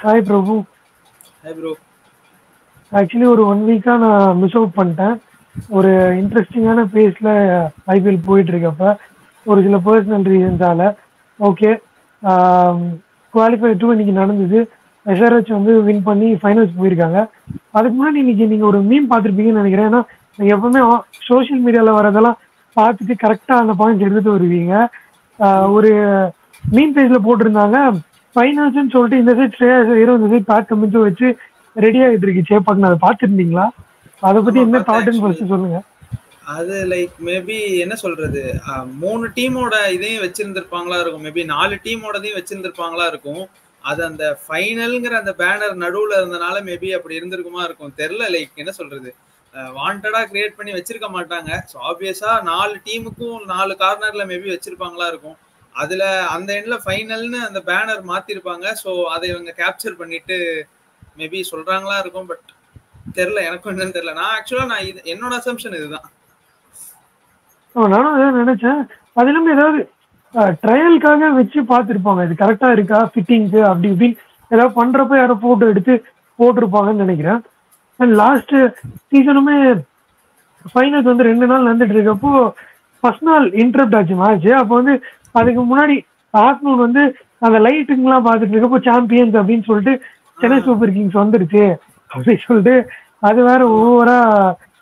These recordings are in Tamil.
Hi Prabhu. Hi bro. Actually ஒரு 1 வீக்கா நான் மிஸ் அவுட் பண்ணிட்டேன். ஒரு இன்ட்ரெஸ்டிங்கான பேஸ்ல ஐபிஎல் போயிட்டு இருக்கப்ப ஒரு சில பர்சனல் ரீசன்ஸால ஓகே குவாலிஃபை 2 இன்னைக்கு நடந்தது. எஸ்ஆர்ஹெச் வந்து வின் பண்ணி ஃபைனல்ஸ் போயிருக்காங்க. அதுக்கு முன்னாடி இன்னைக்கு நீங்க ஒரு மீம் பார்த்துருப்பீங்கன்னு நினைக்கிறேன். ஏன்னா நீங்க எப்பவுமே சோஷியல் மீடியால வரதெல்லாம் பார்த்துட்டு கரெக்டா அந்த பாயிண்ட் எடுத்துட்டு வருவீங்க. ஒரு மீம் பேஜ்ல போட்டிருந்தாங்க ஃபைனல்ஸ்ன்னு சொல்லிட்டு இந்த சைட் ஸ்ரேயாஸ் ஐயரும் இந்த சைட் பேட் கமிச்சும் வச்சு ரெடி ஆகிட்டு இருக்கு சேப்பாக்கு. அதை பார்த்துருந்தீங்களா? அதை பத்தி என்ன தாட்னு ஃபர்ஸ்ட் சொல்லுங்க. அது லைக் மேபி என்ன சொல்றது, 3 டீமோட இதையும் வச்சிருந்திருப்பாங்களா இருக்கும், மேபி 4 டீமோடதையும் வச்சிருந்திருப்பாங்களா இருக்கும். அது அந்த ஃபைனல்ங்கிற அந்த பேனர் நடுவுல இருந்தனால மேபி அப்படி இருந்திருக்குமா இருக்கும், தெரியல. லைக் என்ன சொல்றது, வாண்டடா கிரியேட் பண்ணி வச்சிருக்க மாட்டாங்க. ஸோ ஆப்வியஸா 4 டீமுக்கும் 4 கார்னர்ல மேபி வச்சிருப்பாங்களா இருக்கும். அதுல அந்த எண்ட்ல ஃபைனல்னு அந்த பேனர் மாத்திருப்பாங்க. ஸோ அதை இவங்க கேப்சர் பண்ணிட்டு மேபி சொல்றாங்களா இருக்கும். பட் தெரியல, எனக்கும் என்னன்னு தெரியல. நான் ஆக்சுவலா என்னோட அசம்ஷன் இதுதான். நானும் அதான் நினைச்சேன். அது இல்லாம ஏதாவது ட்ரையலுக்காக வச்சு பார்த்துருப்பாங்க, இது கரெக்டா இருக்கா ஃபிட்டிங்க்கு அப்படி இப்படின்னு ஏதாவது பண்றப்ப யாரோ போட்டோ எடுத்து போட்டிருப்பாங்கன்னு நினைக்கிறேன். அண்ட் லாஸ்ட் சீசனுமே ஃபைனல்ஸ் வந்து 2 நாள் நடந்துட்டு இருக்கப்போ ஃபர்ஸ்ட் நாள் இன்டரப்ட் ஆச்சு மேட்ச். அப்போ வந்து அதுக்கு முன்னாடி ஆஃப்டர்நூன் வந்து அந்த லைட்டுங்கெல்லாம் பார்த்துட்டு இருக்கப்போ சாம்பியன்ஸ் அப்படின்னு சொல்லிட்டு சென்னை சூப்பர் கிங்ஸ் வந்துருச்சு அப்படின்னு சொல்லிட்டு அது வேற ஓவரா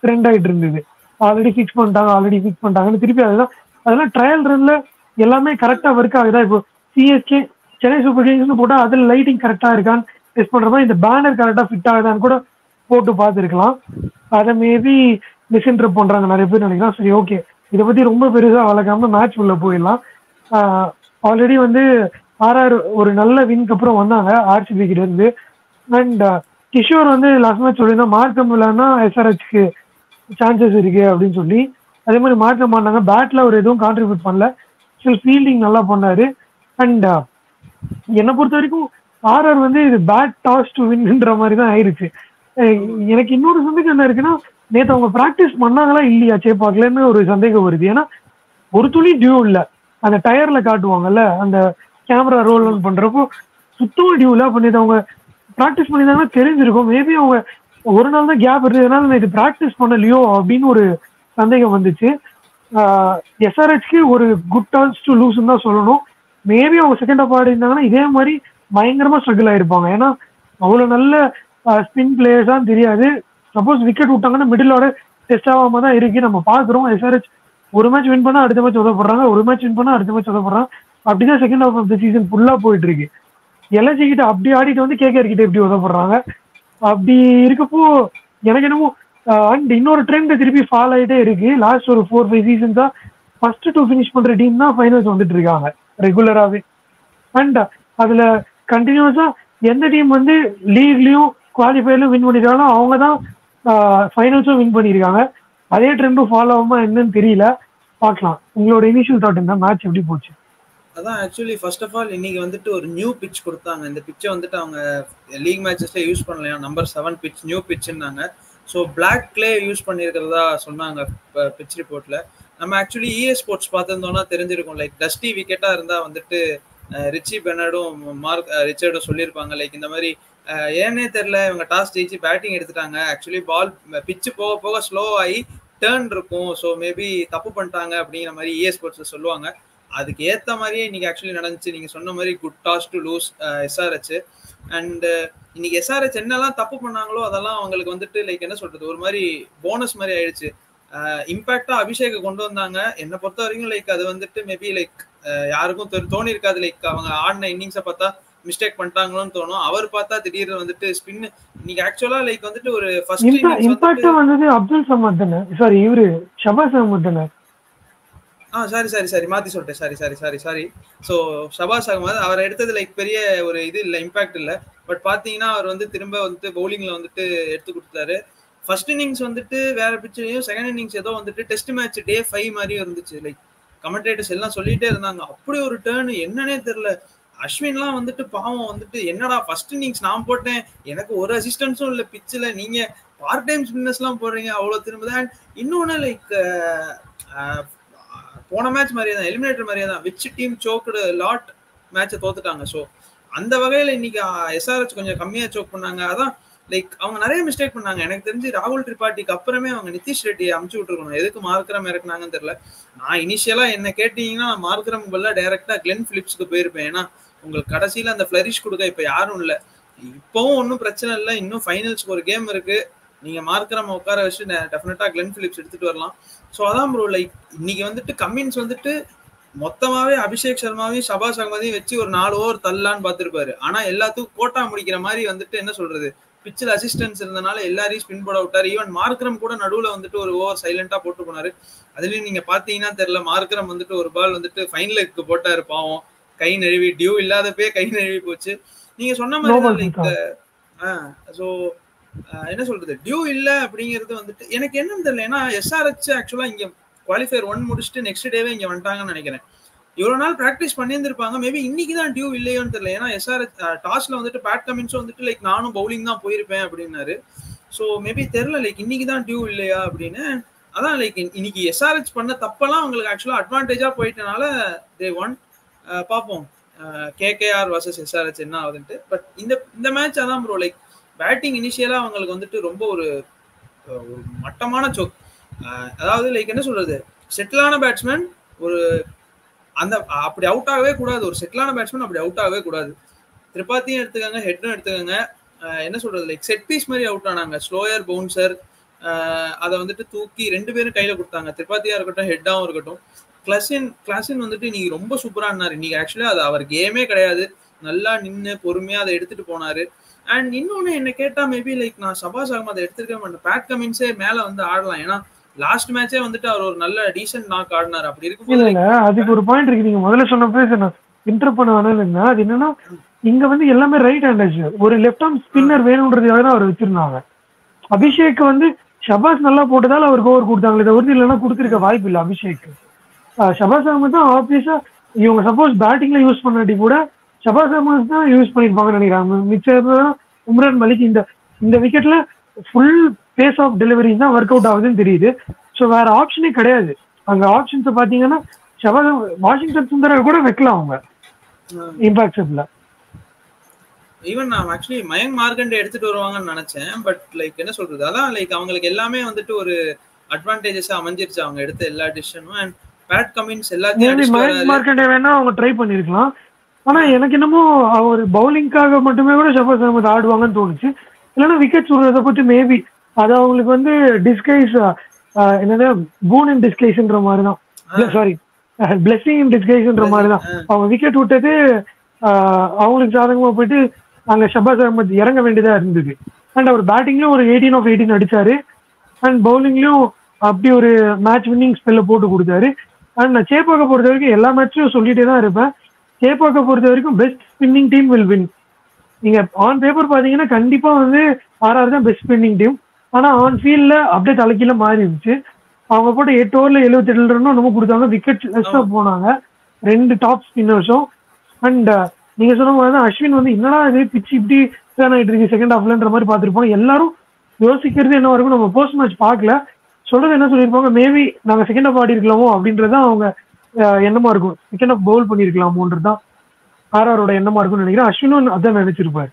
ட்ரெண்ட் ஆகிட்டு இருந்தது. ஆல்ரெடி ஃபிக்ஸ் பண்ணிட்டாங்கன்னு திருப்பி அதெல்லாம் ட்ரையல் ரன்ல எல்லாமே கரெக்டா ஒர்க் ஆகுதா? இப்போ சிஎஸ்கே சென்னை சூப்பர் கிங்ஸ்னு போட்டா அதுல லைட்டிங் கரெக்டா இருக்கான்னு டெஸ்ட் பண்ற மாதிரி இந்த பேனர் கரெக்டா ஃபிட் ஆகுதான்னு கூட போட்டு பார்த்துருக்கலாம். அதை மேபி மிஸ்இன்டர்ப்ட் பண்றாங்க நிறைய பேர் நினைக்கலாம். சரி, ஓகே, இதை பத்தி ரொம்ப பெருசா வளர்க்காம மேட்ச் உள்ள போயிடலாம். ஆல்ரெடி வந்து ஆர்ஆர் ஒரு நல்ல வின்க்கு அப்புறம் வந்தாங்க ஆர்சிபி கிட்ட இருந்து. அண்ட் கிஷோர் வந்து லாஸ்ட் மேட்ச் சொல்லியிருந்தா மார்க்கம் இல்லைன்னா எஸ்ஆர்ஹெச்க்கு சான்சஸ் இருக்கு அப்படின்னு சொல்லி. அதே மாதிரி மார்க்கம் பண்ணாங்க, பேட்ல அவர் எதுவும் கான்ட்ரிபியூட் பண்ணல, ஸ்டில் ஃபீல்டிங் நல்லா பண்ணாரு. அண்ட் என்னை பொறுத்த வரைக்கும் ஆர்ஆர் வந்து இது பேட் டாஸ் டு வின்ன்ற மாதிரி தான் ஆயிடுச்சு. எனக்கு இன்னொரு சந்தேகம் என்ன இருக்குன்னா, நேற்று அவங்க ப்ராக்டிஸ் பண்ணாங்களா இல்லையா சேப்பாக்கலன்னு ஒரு சந்தேகம் வருது. ஏன்னா ஒரு துளி டியூ இல்லை. அந்த டயர்ல காட்டுவாங்கல்ல, அந்த கேமரா ரோல் ஆன் பண்றப்போ சுத்தமா டியூ இல்லை. அப்போ நேற்று அவங்க ப்ராக்டிஸ் பண்ணியிருந்தாங்கன்னா தெரிஞ்சிருக்கும். மேபி அவங்க ஒரு நாள் தான் கேப் இருந்ததுனால நேற்று ப்ராக்டிஸ் பண்ணலையோ அப்படின்னு ஒரு சந்தேகம் வந்துச்சு. எஸ்ஆர்ஹெச்க்கு ஒரு குட் டான்ஸ் டு லூஸ்ன்னு தான் சொல்லணும். மேபி அவங்க செகண்ட் ஆஃப் ஆடிருந்தாங்கன்னா இதே மாதிரி பயங்கரமா ஸ்ட்ரகிள் ஆயிருப்பாங்க. ஏன்னா அவ்வளோ நல்ல ஸ்பின் பிளேயர்ஸான்னு தெரியாது. சப்போஸ் விக்கெட் விட்டாங்கன்னா மிடில் ஆர்டர் டெஸ்ட் ஆகாம தான் இருக்கு. நம்ம பார்க்குறோம் எஸ்ஆர்ஹெச் ஒரு மேட்ச் வின் பண்ணா அடுத்த மேட்ச் உதப்படுறாங்க, ஒரு மேட்ச் வின் பண்ணா அடுத்த மேட்ச் உதப்படுறாங்க. அப்படிதான் second half of the season ஃபுல்லா போயிட்டு இருக்கு. எல்ஐசி கிட்ட அப்படி ஆடிட்டு வந்து கேகேஆர் கிட்ட எப்படி உதப்படுறாங்க. அப்படி இருக்கப்போ எனக்கு என்னமோ அண்ட் இன்னொரு ட்ரெண்ட் திருப்பி ஃபாலோ ஆகிட்டே இருக்கு. லாஸ்ட் ஒரு 4-5 சீசன்ஸா ஃபர்ஸ்ட் 2 ஃபினிஷ் பண்ற டீம் தான் ஃபைனல்ஸ் வந்துட்டு இருக்காங்க ரெகுலராகவே. அண்ட் அதுல கண்டினியூஸா எந்த டீம் வந்து லீக்லயும் குவாலிஃபயர்லயும் வின் பண்ணிருக்காங்களோ அவங்க தான் ஃபைனல்ஸும் வின் பண்ணியிருக்காங்க. அதே ட்ரெண்டும் ஃபாலோ ஆகுமா என்னன்னு தெரியல, பார்க்கலாம். உங்களோட இனிஷியல் தாட் என்ன, மேட்ச் எப்படி போச்சு? அதான் ஆக்சுவலி ஃபர்ஸ்ட் ஆஃப் ஆல் இன்னைக்கு வந்துட்டு ஒரு நியூ பிட்ச் கொடுத்தாங்க. இந்த பிட்சை வந்துட்டு அவங்க லீக் மேட்சஸ்ல யூஸ் பண்ணலையா, நம்பர் 7 பிட்ச் நியூ பிட்ச்னாங்க. ஸோ பிளாக் கிளே யூஸ் பண்ணியிருக்கிறதா சொன்னாங்க பிட்ச் ரிப்போர்ட்ல. நம்ம ஆக்சுவலி இஏ ஸ்போர்ட்ஸ் பார்த்துருந்தோம்னா தெரிஞ்சிருக்கும். லைக் டஸ்டி விக்கெட்டா இருந்தா வந்துட்டு ரிச்சி பெர்னார்டும் மார்க் ரிச்சர்டும் சொல்லியிருப்பாங்க லைக் இந்த மாதிரி ஏன்னே தெரியல இவங்க டாஸ் ஜெயிச்சு பேட்டிங் எடுத்துட்டாங்க. ஆக்சுவலி பால் பிட்ச் போக போக ஸ்லோ ஆகி டேர்ன் இருக்கும், ஸோ மேபி தப்பு பண்ணிட்டாங்க அப்படிங்கிற மாதிரி இஏ ஸ்போர்ட்ஸ் சொல்லுவாங்க. அதுக்கு ஏற்ற மாதிரியே இன்னைக்கு ஆக்சுவலி நடந்துச்சு. நீங்க சொன்ன மாதிரி good toss to lose SRH. And இன்னைக்கு எஸ்ஆர்ஹெச் என்னெல்லாம் தப்பு பண்ணாங்களோ அதெல்லாம் அவங்களுக்கு வந்துட்டு லைக் என்ன சொல்றது, ஒரு மாதிரி போனஸ் மாதிரி ஆயிடுச்சு. இம்பாக்டா அபிஷேக் கொண்டு வந்தாங்க. என்னை பொறுத்த வரைக்கும் லைக் அது வந்துட்டு மேபி லைக் யாருக்கும் தோணி இருக்காது. லைக் அவங்க ஆடின இன்னிங்ஸை பார்த்தா மிஸ்டேக் பண்ணிட்டாங்களோன்னு தோணும். அவர் பார்த்தா திடீர்னு வந்துட்டு ஸ்பின் இன்னைக்கு ஆக்சுவலா லைக் வந்துட்டு ஒரு ஃபர்ஸ்ட் இம்பாக்டா வந்தது அப்துல் சமத் தானே, சாரி இவரு ஷபாஸ் அஹமத் தானே. சாரி மாத்தி சொல்லிட்டேன். சாரி. ஸோ ஷபாஸ் அகமது அவர் எடுத்தது லைக் பெரிய ஒரு இது இல்லை, இம்பாக்ட் இல்லை. பட் பார்த்தீங்கன்னா அவர் வந்து திரும்ப வந்துட்டு பவுலிங்ல வந்துட்டு எடுத்து கொடுத்தாரு. ஃபர்ஸ்ட் இன்னிங்ஸ் வந்துட்டு வேற பிச்சுலையும், செகண்ட் இன்னிங்ஸ் ஏதோ வந்துட்டு டெஸ்ட் மேட்ச் டே 5 மாதிரியும் இருந்துச்சு. லைக் கமெண்டேட்டர்ஸ் எல்லாம் சொல்லிட்டே இருந்தாங்க அப்படி ஒரு டேர்ன் என்னன்னே தெரியல. அஸ்வின்லாம் வந்துட்டு பாவம் வந்துட்டு என்னடா ஃபர்ஸ்ட் இன்னிங்ஸ் நான் போட்டேன், எனக்கு ஒரு அசிஸ்டன்ஸும் இல்லை பிச்சில், நீங்க பார்ட் டைம் ஸ்பின்னர்ஸ் எல்லாம் போடுறீங்க அவ்வளோ திரும்ப. அண்ட் இன்னொன்னு லைக் போன மேட்ச் மாதிரியே தான், எலிமினேட்டர் மாதிரியே தான், விச் டீம் சோக்குடு லாட் மேட்சை தோத்துட்டாங்க. ஸோ அந்த வகையில இன்னைக்கு எஸ்ஆர்எச் கொஞ்சம் கம்மியா சோக் பண்ணாங்க. அதான் லைக் அவங்க நிறைய மிஸ்டேக் பண்ணாங்க. எனக்கு தெரிஞ்சு ராகுல் திரிபாட்டிக்கு அப்புறமே அவங்க நிதிஷ் ரெட்டியை அமுச்சு விட்டுருக்கணும். எதுக்கு மார்க்ரம் இறக்குனாங்கன்னு தெரியல. நான் இனிஷியலா என்ன கேட்டீங்கன்னா மார்க்ரம் பதிலா டைரக்டா கிளென் பிலிப்ஸ்க்கு போயிருப்பேன். ஏன்னா உங்களுக்கு கடைசியில அந்த ஃபிளரிஷ் கொடுக்க இப்ப யாரும் இல்லை. இப்பவும் ஒன்றும் பிரச்சனை இல்லை. இன்னும் ஃபைனல்ஸ்க்கு ஒரு கேம் இருக்கு. நீங்க மார்க்ரம் உட்கார வச்சு டெஃபினட்டா கிளென் பிலிப்ஸ் எடுத்துட்டு வரலாம். ஸோ அதான் ப்ரோ லைக் இன்னைக்கு வந்துட்டு கமின்ஸ் வந்துட்டு மொத்தமாவே அபிஷேக் சர்மாவையும் ஷபாஸ் அகமதையும் வச்சு ஒரு 4 ஓவர் தள்ளலான்னு பார்த்திருப்பாரு. ஆனா எல்லாத்துக்கும் கோட்டா முடிக்கிற மாதிரி வந்துட்டு என்ன சொல்றது, பிச்சில் அசிஸ்டன்ஸ் இருந்தனால எல்லாரையும் ஸ்பின் போட விட்டாரு. ஈவன் மார்க்ரம் கூட நடுவுல வந்துட்டு ஒரு ஓவர் சைலண்டா போட்டு போனாரு. அதுலயும் நீங்க பாத்தீங்கன்னா தெரியல, மார்க்ரம் வந்துட்டு ஒரு பால் வந்துட்டு ஃபைன் லெக்கு போட்டாரு. பாவம் கை நழுவி, டியூ இல்லாதப்பே கை நழுவி போச்சு. நீங்க சொன்ன மாதிரி லைக் ஸோ என்ன சொல்றது, டியூ இல்ல அப்படிங்கிறது வந்துட்டு எனக்கு என்னன்னு தெரியல. ஏன்னா எஸ்ஆர்எச் ஆக்சுவலா இங்க குவாலிஃபயர் 1 முடிச்சுட்டு நெக்ஸ்ட் டேவே இங்க வந்துட்டாங்கன்னு நினைக்கிறேன். இவ்வளவு நாள் பிராக்டிஸ் பண்ணியிருந்திருப்பாங்க. மேபி இன்னைக்கு தான் டியூ இல்லையோன்னு தெரியல. ஏன்னா எஸ்ஆர்எச் டாஸ்ல வந்துட்டு பேட் கமின்ஸும் வந்துட்டு லைக் நானும் பவுலிங் தான் போயிருப்பேன் அப்படின்னாரு. ஸோ மேபி தெரியல லைக் இன்னைக்கு தான் டியூ இல்லையா அப்படின்னு. அதான் லைக் இன்னைக்கு எஸ்ஆர்எச் பண்ண தப்பெல்லாம் அவங்களுக்கு ஆக்சுவலா அட்வான்டேஜா போயிட்டனால தே ஒன். பார்ப்போம் கேகேஆர் வர்சஸ் எஸ்ஆர்எச் என்ன ஆகுதுன்ட்டு. பட் இந்த மேட்ச் அதான் ப்ரோ லைக் பேட்டிங் இனிஷியலா அவங்களுக்கு வந்துட்டு ரொம்ப ஒரு மட்டமான சோக். அதாவது லைக் என்ன சொல்றது, செட்டிலான பேட்ஸ்மேன் ஒரு அந்த அப்படி அவுட் ஆகவே கூடாது. ஒரு செட்டிலான பேட்ஸ்மேன் அப்படி அவுட் ஆகவே கூடாது. திரிபாத்தியும் எடுத்துக்கோங்க, ஹெட்டும் எடுத்துக்கோங்க. என்ன சொல்றது லைக் செட் பீஸ் மாதிரி அவுட் ஆனாங்க. ஸ்லோயர் பவுன்சர் அதை வந்துட்டு தூக்கி 2 பேரும் கையில கொடுத்தாங்க. திரிபாத்தியா இருக்கட்டும், ஹெட்டாவும் இருக்கட்டும். கிளாசின் வந்துட்டு இன்னைக்கு ரொம்ப சூப்பரா இருந்தாரு. இன்னைக்கு ஆக்சுவலி அது அவர் கேமே கிடையாது. நல்லா நின்று பொறுமையா அதை எடுத்துட்டு போனாரு. அண்ட் இன்னொன்னு என்ன கேட்டா மேபி லைக் நான் ஷபாஸ் அகமது எடுத்திருக்க மாட்டேன். பேட் கமின்ஸே மேல வந்து ஆடலாம். ஏன்னா லாஸ்ட் மேட்சே வந்துட்டு அவர் ஒரு நல்ல டீசென்ட் நாக் ஆடினார். அப்படி இருக்கும்போது அதுக்கு ஒரு பாயிண்ட் இருக்கு. நீங்க முதல்ல சொன்னப்ப நான் இன்டர் பண்ண வேணாம்னா அது என்னன்னா, இங்க வந்து எல்லாமே ரைட் ஹேண்டர்ஸ், ஒரு லெஃப்ட் ஆர்ம் ஸ்பின்னர் வேணும்ன்றதுக்காக தான் அவர் வச்சிருந்தாங்க. அபிஷேக் வந்து ஷபாஸ் நல்லா போட்டதால அவருக்கு ஓவர் கொடுத்தாங்களே தவிர்த்து இல்லைன்னா கொடுத்துருக்க வாய்ப்பு இல்லை அபிஷேக். ஷபாஸ் அகமது தான் ஆப்வியஸா இவங்க சப்போஸ் பேட்டிங்ல யூஸ் பண்ணாட்டி கூட ஷபாஸ் அகமது தான் யூஸ் பண்ணிருப்பாங்கன்னு நினைக்கிறாங்க. மிச்சம் உம்ரான் மலிக் இந்த விக்கெட்ல ஃபுல் பேஸ் ஆஃப் டெலிவரி தான் ஒர்க் அவுட் ஆகுதுன்னு தெரியுது. ஸோ வேற ஆப்ஷனே கிடையாது. அங்க ஆப்ஷன்ஸை பாத்தீங்கன்னா வாஷிங்டன் சுந்தர் கூட வைக்கலாம் அவங்க இம்பாக்ட் செட்ல. ஈவன் நான் ஆக்சுவலி மயங்க் மார்கண்டே எடுத்துட்டு வருவாங்கன்னு நினைச்சேன். பட் லைக் என்ன சொல்றது, அதான் லைக் அவங்களுக்கு எல்லாமே வந்துட்டு ஒரு அட்வான்டேஜஸா அமைஞ்சிருச்சு அவங்க எடுத்த எல்லா டிசிஷனும். அண்ட் பேட் கமின்ஸ் எல்லாத்தையும் மயங்க் மார்கண்டே வேணா அவங்க ட்ரை பண்ணிருக்கலாம். ஆனா எனக்கு என்னமோ அவர் பவுலிங்காக மட்டுமே கூட ஷபாஸ் அகமது ஆடுவாங்கன்னு தோணுச்சு. இல்லைன்னா விக்கெட் சொல்றதை பத்தி மேபி அது அவங்களுக்கு வந்து டிஸ்கைஸ் என்னது பூன் இன் டிஸ்கைஸ்ன்ற மாதிரி தான், சாரி பிளெஸிங் இன் டிஸ்கைஸ்ன்ற மாதிரி தான். அவங்க விக்கெட் விட்டது அவங்களுக்கு சாதகமா போயிட்டு அங்க ஷபாஸ் அகமது இறங்க வேண்டியதா இருந்தது. அண்ட் அவர் பேட்டிங்லயும் ஒரு 18 of 18 அடிச்சாரு. அண்ட் பவுலிங்லயும் அப்படி ஒரு மேட்ச் வின்னிங் ஸ்பெல்ல போட்டு கொடுத்தாரு. அண்ட் நான் சேப்பாக்க பொறுத்த வரைக்கும் எல்லா மேட்சும் சொல்லிட்டே தான் இருப்பேன், சேப்பாக்க பொறுத்த வரைக்கும் best spinning team will win. நீங்க ஆன் பேப்பர் பாத்தீங்கன்னா கண்டிப்பா வந்து ஆர்ஆர் தான் பெஸ்ட் ஸ்பின்னிங் டீம். ஆனா ஆன் ஃபீல்ட்ல அப்படியே தலைக்கீழ மாறி இருந்துச்சு. அவங்க போட்டு 8 ஓவர்ல 77 ரன்னும் நம்ம கொடுத்தாங்க. விக்கெட் லெஸ்ஸா போனாங்க 2 டாப் ஸ்பின்னர்ஸும். அண்ட் நீங்க சொன்ன மாதிரி தான் அஸ்வின் வந்து என்னடா இது பிச்சு இப்படி டர்ன் ஆயிட்டு இருக்கு செகண்ட் ஹாஃப்லன்ற மாதிரி பார்த்துருப்பாங்க. எல்லாரும் யோசிக்கிறது என்ன வரைக்கும் நம்ம போஸ்ட் மேட்ச் பார்க்கல. சொல்றது என்ன சொல்லியிருப்பாங்க, மேபி நாங்க செகண்ட் ஹாஃப் ஆடி இருக்கலாமோ அப்படின்றதான் அவங்க எண்ணமா இருக்கும். செகண்ட் ஹாஃப் பவுல் பண்ணிருக்கலாமோன்றதுதான் ஆர்ஆரோட எண்ணமா இருக்கும்னு நினைக்கிறேன். அஸ்வினும் அதான் நினைச்சிருப்பாரு.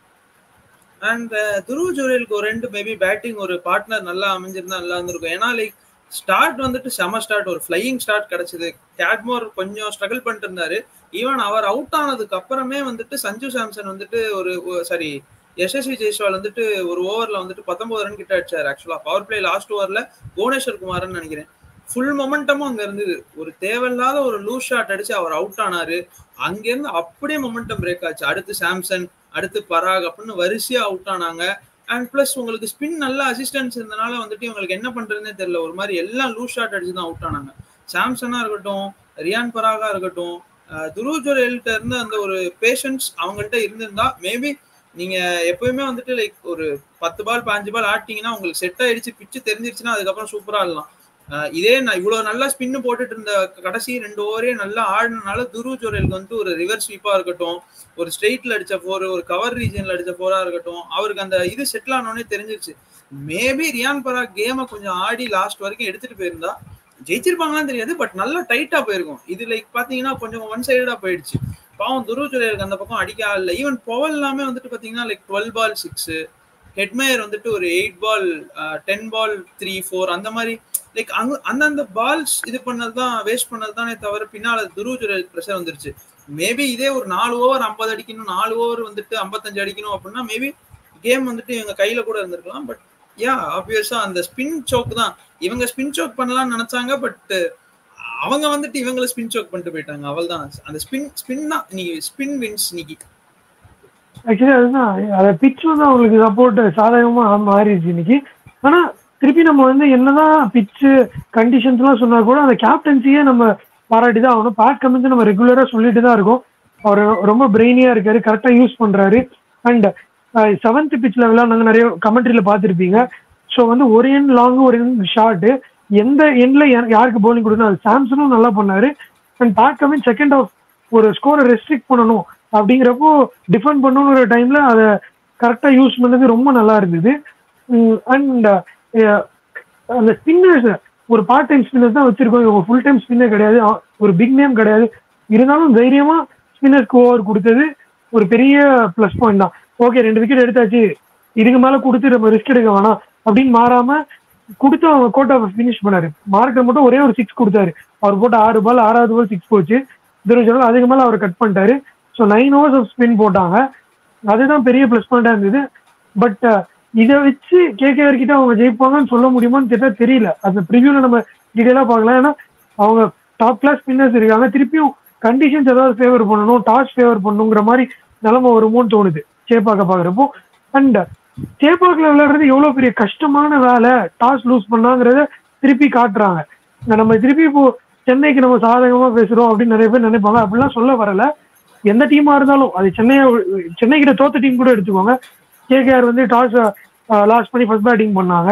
அண்ட் துருவ் ஜுரேலுக்கு ஒரு 2 மேபி பேட்டிங் ஒரு பார்ட்னர் நல்லா அமைஞ்சிருந்தா நல்லா இருந்திருக்கும். ஏன்னா லைக் ஸ்டார்ட் வந்துட்டு செம ஸ்டார்ட், ஒரு ஃபிளையிங் ஸ்டார்ட் கிடைச்சது. கேட்மோர் கொஞ்சம் ஸ்ட்ரகிள் பண்ணிட்டு இருந்தாரு. ஈவன் அவர் அவுட் ஆனதுக்கு அப்புறமே வந்துட்டு சஞ்சு சாம்சன் வந்துட்டு சாரி யசஸ்வி ஜெய்ஸ்வால் வந்துட்டு ஒரு ஓவர்ல வந்துட்டு 19 ரன் கிட்ட அடிச்சாரு. ஆக்சுவலா பவர் பிளே லாஸ்ட் ஓவர்ல புவனேஸ்வர் குமார்னு நினைக்கிறேன். ஃபுல் மொமெண்டமும் அங்க இருந்தது. ஒரு தேவையில்லாத ஒரு லூஸ் ஷாட் அடிச்சு அவர் அவுட் ஆனாரு. அங்கிருந்து அப்படியே மொமெண்டம் பிரேக் ஆச்சு. அடுத்து சாம்சன், அடுத்து பராக் அப்படின்னு வரிசையா அவுட் ஆனாங்க. அண்ட் பிளஸ் உங்களுக்கு ஸ்பின் நல்ல அசிஸ்டன்ஸ் இருந்தனால வந்துட்டு இவங்களுக்கு என்ன பண்றதுன்னே தெரியல. ஒரு மாதிரி எல்லாம் லூஸ் ஷாட் அடிச்சு தான் அவுட் ஆனாங்க. சாம்சனா இருக்கட்டும், ரியான் பராகா இருக்கட்டும், துருவ் ஜுரேல்கிட்ட இருந்து அந்த ஒரு பேஷன்ஸ் அவங்கள்ட்ட இருந்திருந்தா மேபி நீங்க எப்பயுமே வந்துட்டு லைக் ஒரு 10 பால் 15 பால் ஆட்டிங்கன்னா உங்களுக்கு செட் ஆயிடுச்சு, பிச்சு தெரிஞ்சிருச்சுன்னா அதுக்கப்புறம் சூப்பரா ஆடலாம். இதே நான் இவ்வளவு நல்லா ஸ்பின்னு போட்டுட்டு இருந்த கடைசி 2 ஓவரே நல்லா ஆடினால துருவ் ஜுரேலுக்கு வந்துட்டு ஒரு ரிவர்ஸ் ஸ்வீப்பா இருக்கட்டும், ஒரு ஸ்ட்ரெயிட்ல அடிச்ச 4, ஒரு கவர் ரீஜன்ல அடிச்ச 4 இருக்கட்டும், அவருக்கு அந்த இது செட்டில் ஆனோடனே தெரிஞ்சிருச்சு. மேபி ரியான் பராக் கேமை கொஞ்சம் ஆடி லாஸ்ட் வரைக்கும் எடுத்துட்டு போயிருந்தா ஜெயிச்சிருப்பாங்களான்னு தெரியாது. பட் நல்லா டைட்டா போயிருக்கும். இது லைக் பாத்தீங்கன்னா கொஞ்சம் ஒன் சைடா போயிடுச்சு. பாவம் துருவ் ஜுரேலுக்கு அந்த பக்கம் அடிக்க ஆள். ஈவன் பவல் எல்லாமே வந்துட்டு பாத்தீங்கன்னா லைக் 12 பால் 6, ஹெட்மேயர் வந்துட்டு ஒரு 8 பால் 10 பால் 3 4 அந்த மாதிரி லைக் அந்தந்த பால்ஸ் இது பண்ணதுதான் வேஸ்ட் பண்ணதுதானே தவிர பின்னால துருவ் ஜுரேலுக்கு ப்ரெஷர் வந்துருச்சு. மேபி இதே ஒரு 4 ஓவர் 50 அடிக்கணும், 4 ஓவர் வந்துட்டு 55 அடிக்கணும் அப்படின்னா மேபி கேம் வந்துட்டு இவங்க கையில கூட இருந்திருக்கலாம். பட் யா ஆப்வியஸா அந்த ஸ்பின் சோக் தான் இவங்க ஸ்பின் சோக் பண்ணலாம்னு நினைச்சாங்க. பட் அவங்க வந்துட்டு இவங்களை ஸ்பின் சோக் பண்ணிட்டு போயிட்டாங்க. அவள் தான் அந்த ஸ்பின் தான் நீ ஸ்பின் வின்ஸ் இன்னைக்கு. ஆக்சுவலி அதுதான் அதை பிச் வந்து அவங்களுக்கு சப்போர்ட் சாதகமா மாறிடுச்சு இன்னைக்கு. ஆனா திருப்பி நம்ம வந்து என்னதான் பிச்சு கண்டிஷன்ஸ் எல்லாம் சொன்னா கூட அந்த கேப்டன்சியே நம்ம பாராட்டி தான் ஆகணும். பேட் கமின்ஸ் நம்ம ரெகுலரா சொல்லிட்டு தான் இருக்கோம். அவர் ரொம்ப பிரெயினியா இருக்காரு, கரெக்டா யூஸ் பண்றாரு. அண்ட் 7th பிட்ச்ல விளையாடுனாங்க, நிறைய கமெண்ட்ரியில பார்த்துருப்பீங்க. ஸோ வந்து ஒரு எண்ட் லாங் ஒரு எண்ட் ஷார்ட், எந்த எண்ட்ல யாருக்கு பவுலிங் கொடுக்கணும் அது சாம்சனும் நல்லா பண்ணாரு. And Pat Cummins second half ஒரு ஸ்கோரை ரெஸ்ட்ரிக்ட் பண்ணணும் அப்படிங்கிறப்போ டிஃபெண்ட் பண்ணணுங்கிற டைம்ல அதை கரெக்டா யூஸ் பண்ணது ரொம்ப நல்லா இருந்தது. அண்ட் அந்த ஸ்பின்னர்ஸ் ஒரு பார்ட் டைம் ஸ்பின்னர்ஸ் தான் வச்சிருக்கோம், இவங்க ஃபுல் டைம் ஸ்பின்னர் கிடையாது, ஒரு பிக் நேம் கிடையாது. இருந்தாலும் தைரியமா ஸ்பின்னர்ஸ்க்கு ஓவர் கொடுத்தது ஒரு பெரிய ப்ளஸ் பாயிண்ட் தான். ஓகே 2 விக்கெட் எடுத்தாச்சு, இதுக்கு மேல கொடுத்து நம்ம ரிஸ்க் எடுக்க வேணாம் அப்படின்னு மாறாம கொடுத்து அவங்க கோட்டா ஃபினிஷ் பண்ணாரு. மார்க்கர் மட்டும் ஒரே ஒரு 6 கொடுத்தாரு. அவர் போட்ட 6 பால் 6வது பால் 6 போச்சு. துருவ் அதுக்கு மேல அவர் கட் பண்ணிட்டாரு. ஸோ 9 overs ஆஃப் ஸ்பின் போட்டாங்க. அதுதான் பெரிய ப்ளஸ் பாயிண்டா இருந்தது. பட் இதை வச்சு கேகேஆர் கிட்ட அவங்க ஜெயிப்பாங்கன்னு சொல்ல முடியுமான்னு கேட்டா தெரியல. அந்த ப்ரிவியூல நம்ம டீடைலா பார்க்கலாம். ஏன்னா அவங்க டாப் கிளாஸ் ஸ்பின்னர்ஸ் இருக்காங்க, திருப்பியும் கண்டிஷன்ஸ் ஏதாவது ஃபேவர் பண்ணணும், டாஸ் ஃபேவர் பண்ணணுங்கிற மாதிரி நிலைமை வருமோன்னு தோணுது சேப்பாக்க பாக்குறப்போ. அண்ட் சேப்பாக்கில் விளையாடுறது எவ்வளவு பெரிய கஷ்டமான வேலை, டாஸ் லூஸ் பண்ணாங்கிறத திருப்பி காட்டுறாங்க. நம்ம திருப்பி இப்போ சென்னைக்கு நம்ம சாதகமா பேசுறோம் அப்படின்னு நிறைய பேர் நினைப்பாங்க. அப்படிலாம் சொல்ல வரல. எந்த டீமா இருந்தாலும் அது சென்னை கிட்ட தோத்த டீம் கூட எடுத்துக்கோங்க. கேகேஆர் வந்து டாஸ் லாஸ்ட் பண்ணி ஃபர்ஸ்ட் பேட்டிங் பண்ணாங்க,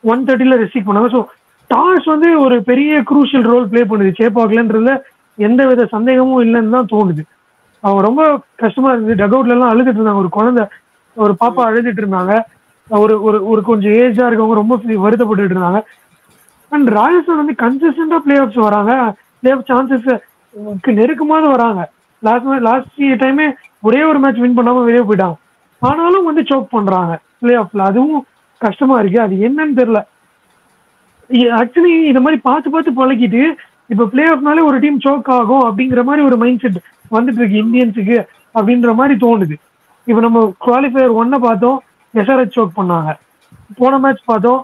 130 ரெஸ்ட்ரிக்ட் பண்ணாங்க. ஸோ டாஸ் வந்து ஒரு பெரிய குரூஷியல் ரோல் பிளே பண்ணுது சேப்பாக்லன்றதுல எந்த வித சந்தேகமும் இல்லைன்னு தான் தோணுது. அவங்க ரொம்ப கஷ்டமா இருந்தது. டக் அவுட்ல எல்லாம் அழுதுட்டு இருந்தாங்க. ஒரு குழந்தை ஒரு பாப்பா அழுதுட்டு இருந்தாங்க. ஒரு ஒரு கொஞ்சம் ஏஜா இருக்கவங்க ரொம்ப வருத்தப்பட்டு இருந்தாங்க. அண்ட் ராஜஸ்தான் வந்து கன்சிஸ்டண்டா பிளே ஆஃப்ஸ் வராங்க, பிளே ஆஃப் சான்சஸ் நெருக்கமாக வராங்க. லாஸ்ட் டைமே ஒரே ஒரு மேட்ச் வின் பண்ணாம வெளியே போயிட்டாங்க. ஆனாலும் வந்து சோக் பண்றாங்க பிளே ஆஃப்ல. அதுவும் கஷ்டமா இருக்கு, அது என்னன்னு தெரியல. ஆக்சுவலி இந்த மாதிரி பார்த்து பார்த்து பழகிட்டு இப்ப பிளே ஆஃப்னாலே ஒரு டீம் சோக் ஆகும் அப்படிங்கிற மாதிரி ஒரு மைண்ட் செட் வந்துட்டு இருக்கு இந்தியன்ஸுக்கு அப்படின்ற மாதிரி தோணுது. இப்ப நம்ம குவாலிஃபயர் 1 பார்த்தோம், எஸ்ஆர்எச் சோக் பண்ணாங்க. போன மேட்ச் பார்த்தோம்,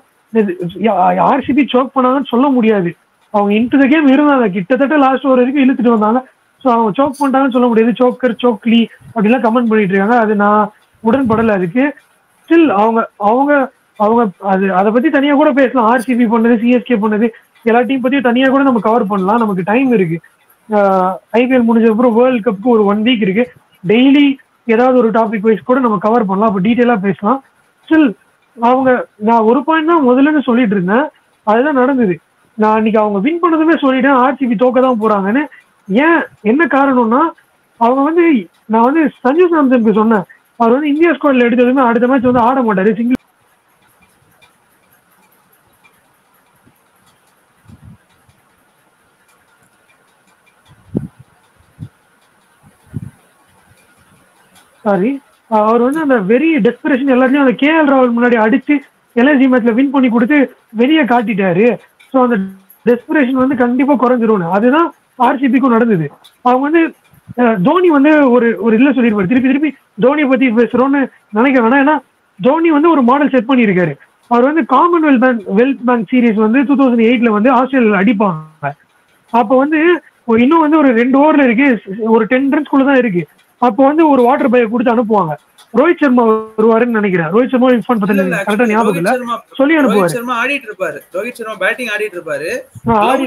ஆர்சிபி சோக் பண்ணாங்கன்னு சொல்ல முடியாது. அவங்க இன்டு த கேம் இருந்தாங்க, கிட்டத்தட்ட லாஸ்ட் ஓவர் வரைக்கும் இழுத்துட்டு வந்தாங்க. ஸோ அவங்க சோக் பண்ணிட்டாங்கன்னு சொல்ல முடியாது. சோக்கர் சோக்லி அப்படிலாம் கமெண்ட் பண்ணிட்டு இருக்காங்க, அது நான் உடன்படலை. அதுக்கு ஸ்டில் அவங்க அவங்க அவங்க அது அதை பத்தி தனியா கூட பேசலாம். ஆர்சிபி பண்ணது, சிஎஸ்கே பண்ணது, எல்லா டீம் பத்தியும் தனியா கூட நம்ம கவர் பண்ணலாம். நமக்கு டைம் இருக்கு. ஐபிஎல் முடிஞ்ச அப்புறம் வேர்ல்டு கப்புக்கு ஒரு 1 வீக் இருக்கு. டெய்லி ஏதாவது ஒரு டாபிக் வைஸ் கூட நம்ம கவர் பண்ணலாம், அப்போ டீட்டெயிலா பேசலாம். ஸ்டில் அவங்க நான் ஒரு பாயிண்ட் தான் முதல்ல சொல்லிட்டு இருந்தேன், அதுதான் நடந்தது. நான் இன்னைக்கு அவங்க வின் பண்ணதுமே சொல்லிட்டேன் ஆர்சிபி தோக்க தான் போறாங்கன்னு. ஏன் என்ன காரணம்னா அவங்க வந்து நான் வந்து சஞ்சு சாம்சனுக்கு சொன்னேன், அவர் வந்து இந்தியா ஸ்குவாட்ல எடுத்ததுமே அடுத்த மேட்ச் வந்து ஆட மாட்டாரு, சிங்கிள் சாரி அவர் வந்து அந்த வெரி டெஸ்பரேஷன் எல்லாத்தையும் அந்த கேஎல் ராகுல் முன்னாடி அடிச்சு எல்ஐசி மேட்ச்ல வின் பண்ணி கொடுத்து வெளியே காட்டிட்டாரு. ஸோ அந்த டெஸ்பரேஷன் வந்து கண்டிப்பா குறைஞ்சிரும். அதுதான் ஆர்சிபிக்கும் நடந்தது. அவங்க வந்து தோனி வந்து ஒரு இல்ல சொல்லியிருப்பாரு, திருப்பி திருப்பி தோனியை பத்தி பேசுறோம்னு நினைக்க வேணாம். ஏன்னா தோனி வந்து ஒரு மாடல் செட் பண்ணியிருக்காரு. அவர் வந்து காமன்வெல்த் பேங்க் சீரீஸ் வந்து 2008 வந்து ஆஸ்திரேலியாவில் அடிப்பாங்க. அப்போ வந்து இன்னும் வந்து ஒரு 2 ஓவர்ல இருக்கு, ஒரு 10 ரன்ஸ்குள்ள தான் இருக்கு. அப்போ வந்து ஒரு வாட்டர் பையை கொடுத்து அனுப்புவாங்க. ரோஹித் சர்மா வருவாருன்னு நினைக்கிறேன். ரோஹித் சர்மா இன்ஃபார்ம் பண்ணல, கரெக்டா ஞாபகம் இல்ல, சொல்லி அனுப்புவாரு. ரோஹித் சர்மா ஆடிட்டு இருப்பாரு, ரோஹித் சர்மா பேட்டிங் ஆடிட்டு இருப்பாரு,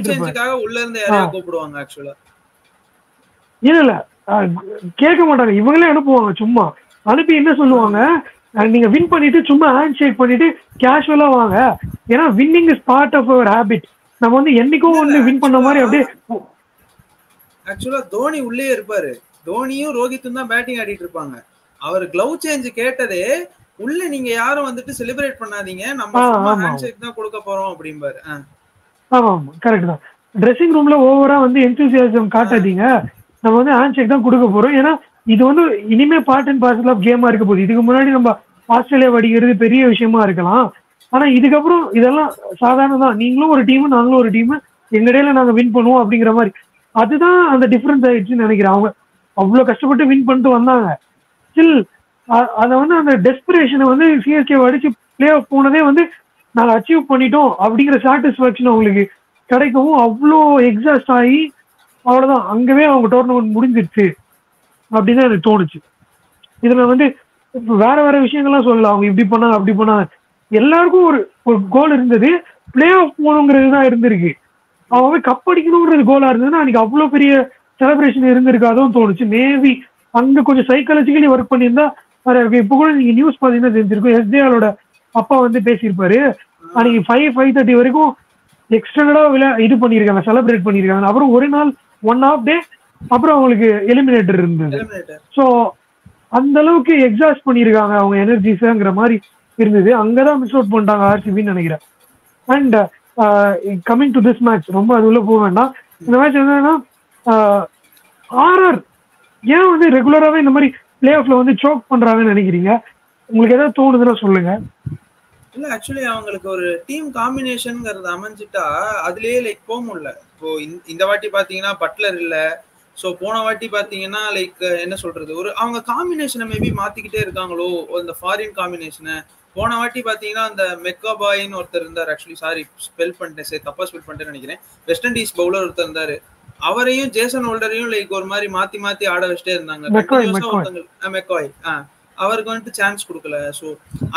சேஞ்சுக்காக உள்ள இருந்து யாரையா கூப்பிடுவாங்க. ஆக்சுவலா இல்ல கேட்க மாட்டாங்க, இவங்களே அனுப்புவாங்க. சும்மா அனுப்பி என்ன சொல்லுவாங்க, நீங்க வின் பண்ணிட்டு சும்மா ஹேண்ட் ஷேக் பண்ணிட்டு கேஷுவலா வாங்க, ஏன்னா winning is part of our habit. நம்ம வந்து என்னைக்கும் ஒண்ணு வின் பண்ண மாதிரி அப்படியே. ஆக்சுவலா தோனி உள்ளே இருப்பாரு, தோனியும் ரோஹித்தும் தான் பேட்டிங் ஆடிட்டு இருப்பாங்க. அவர் கிளவ் சேஞ்ச் கேட்டதே உள்ள நீங்க யாரும் வந்துட்டு செலிப்ரேட் பண்ணாதீங்க, நம்ம ஹேண்ட் ஷேக் தான் கொடுக்க போறோம் அப்படிம்பாரு. ஆமா ஆமா கரெக்ட் தான். ட்ரெஸ்ஸிங் ரூம்ல ஓவரா வந்து என்தூசியாசம் காட்டாதீங்க, நம்ம வந்து ஹேண்ட் ஷேக் தான் கொடுக்க போறோம். ஏன்னா இது வந்து இனிமே பார்ட் அண்ட் பார்சல் ஆஃப் கேமா இருக்க போகுது. இதுக்கு முன்னாடி நம்ம ஆஸ்திரேலியா அடிக்கிறது பெரிய விஷயமா இருக்கலாம். ஆனா இதுக்கப்புறம் இதெல்லாம் சாதாரணம் தான். நீங்களும் ஒரு டீம், நாங்களும் ஒரு டீம், எங்க இடையில நாங்க வின் பண்ணுவோம் அப்படிங்கிற மாதிரி. அதுதான் அந்த டிஃபரன்ஸ் ஆயிடுச்சுன்னு நினைக்கிறேன். அவங்க அவ்வளவு கஷ்டப்பட்டு வின் பண்ணிட்டு வந்தாங்க. ஸ்டில் அதை வந்து அந்த டெஸ்பிரேஷனை வந்து சிஎஸ்கே அடிச்சு பிளே ஆஃப் போனதே வந்து நாங்கள் அச்சீவ் பண்ணிட்டோம் அப்படிங்கிற சாட்டிஸ்ஃபேக்ஷன் அவங்களுக்கு கிடைக்கவும் அவ்வளோ எக்ஸாஸ்ட் ஆகி அவ்வளோதான் அங்கவே அவங்க டோர்னமெண்ட் முடிஞ்சிருச்சு அப்படின்னு எனக்கு தோணுச்சு. இதுல வந்து வேற வேற விஷயங்கள்லாம் சொல்லலாம். அவங்க இப்படி பண்ணாங்க அப்படி பண்ணாங்க. எல்லாருக்கும் ஒரு ஒரு கோல் இருந்தது, பிளே ஆஃப் போகணுங்கிறது தான் இருந்திருக்கு. அவங்க கப் அடிக்கணுங்கிறது கோலா இருந்ததுன்னா அன்னைக்கு அவ்வளோ பெரிய செலிப்ரேஷன் இருந்திருக்கு. அதுவும் தோணுச்சு. மேபி அங்க கொஞ்சம் சைக்காலஜிக்கலி ஒர்க் பண்ணியிருந்தா வேற இருக்கு. இப்போ கூட நீங்க நியூஸ் பார்த்தீங்கன்னா தெரிஞ்சிருக்கும், எஸ்டிஆரோட அப்பா வந்து பேசியிருப்பாரு. அன்னைக்கு 5:30 வரைக்கும் எக்ஸ்டெண்டா இது பண்ணியிருக்காங்க, செலிப்ரேட் பண்ணியிருக்காங்க. அப்புறம் ஒரு நாள் 1.5 டே அப்புறம் அவங்களுக்கு எலிமினேட்டர் இருந்தது. ஸோ அந்த அளவுக்கு எக்ஸாஸ்ட் பண்ணியிருக்காங்க அவங்க எனர்ஜிஸ்ங்கிற மாதிரி இருந்தது. அங்கதான் மிஸ் அவுட் பண்ணிட்டாங்க ஆர்சிபின்னு நினைக்கிறேன். And coming to this match, ரொம்ப அது உள்ள போக வேண்டாம். இந்த மேட்ச் என்னன்னா ஆர்ஆர் ஏன் வந்து ரெகுலராகவே இந்த மாதிரி பிளே ஆஃப்ல வந்து சோக் பண்றாங்கன்னு நினைக்கிறீங்க? உங்களுக்கு ஏதாவது தோணுதுன்னா சொல்லுங்க. இல்ல ஆக்சுவலி அவங்களுக்கு ஒரு டீம் காம்பினேஷன்ங்கிறது அமைஞ்சிட்டா அதுலயே லைக் போக முடியல. இப்போ இந்த வாட்டி பாத்தீங்கன்னா பட்லர் இல்ல. ஸோ போன வாட்டி பாத்தீங்கன்னா லைக் என்ன சொல்றது, ஒரு அவங்க காம்பினேஷனை மேபி மாத்திக்கிட்டே இருக்காங்களோ அந்த ஃபாரின் காம்பினேஷனை. போன வாட்டி பாத்தீங்கன்னா அந்த மெக்காபாயின்னு ஒருத்தர் இருந்தார். ஆக்சுவலி சாரி ஸ்பெல் பண்ணிட்டேன், சரி தப்பா ஸ்பெல் பண்ணிட்டேன்னு நினைக்கிறேன். வெஸ்ட் இண்டீஸ் பவுலர் ஒருத்தர் இருந்தாரு. அவரையும் ஜேசன் ஹோல்டரையும் லைக் ஒரு மாதிரி மாத்தி மாத்தி ஆட வச்சுட்டே இருந்தாங்க. மெக்காய் அவருக்கு வந்துட்டு சான்ஸ் கொடுக்கல. ஸோ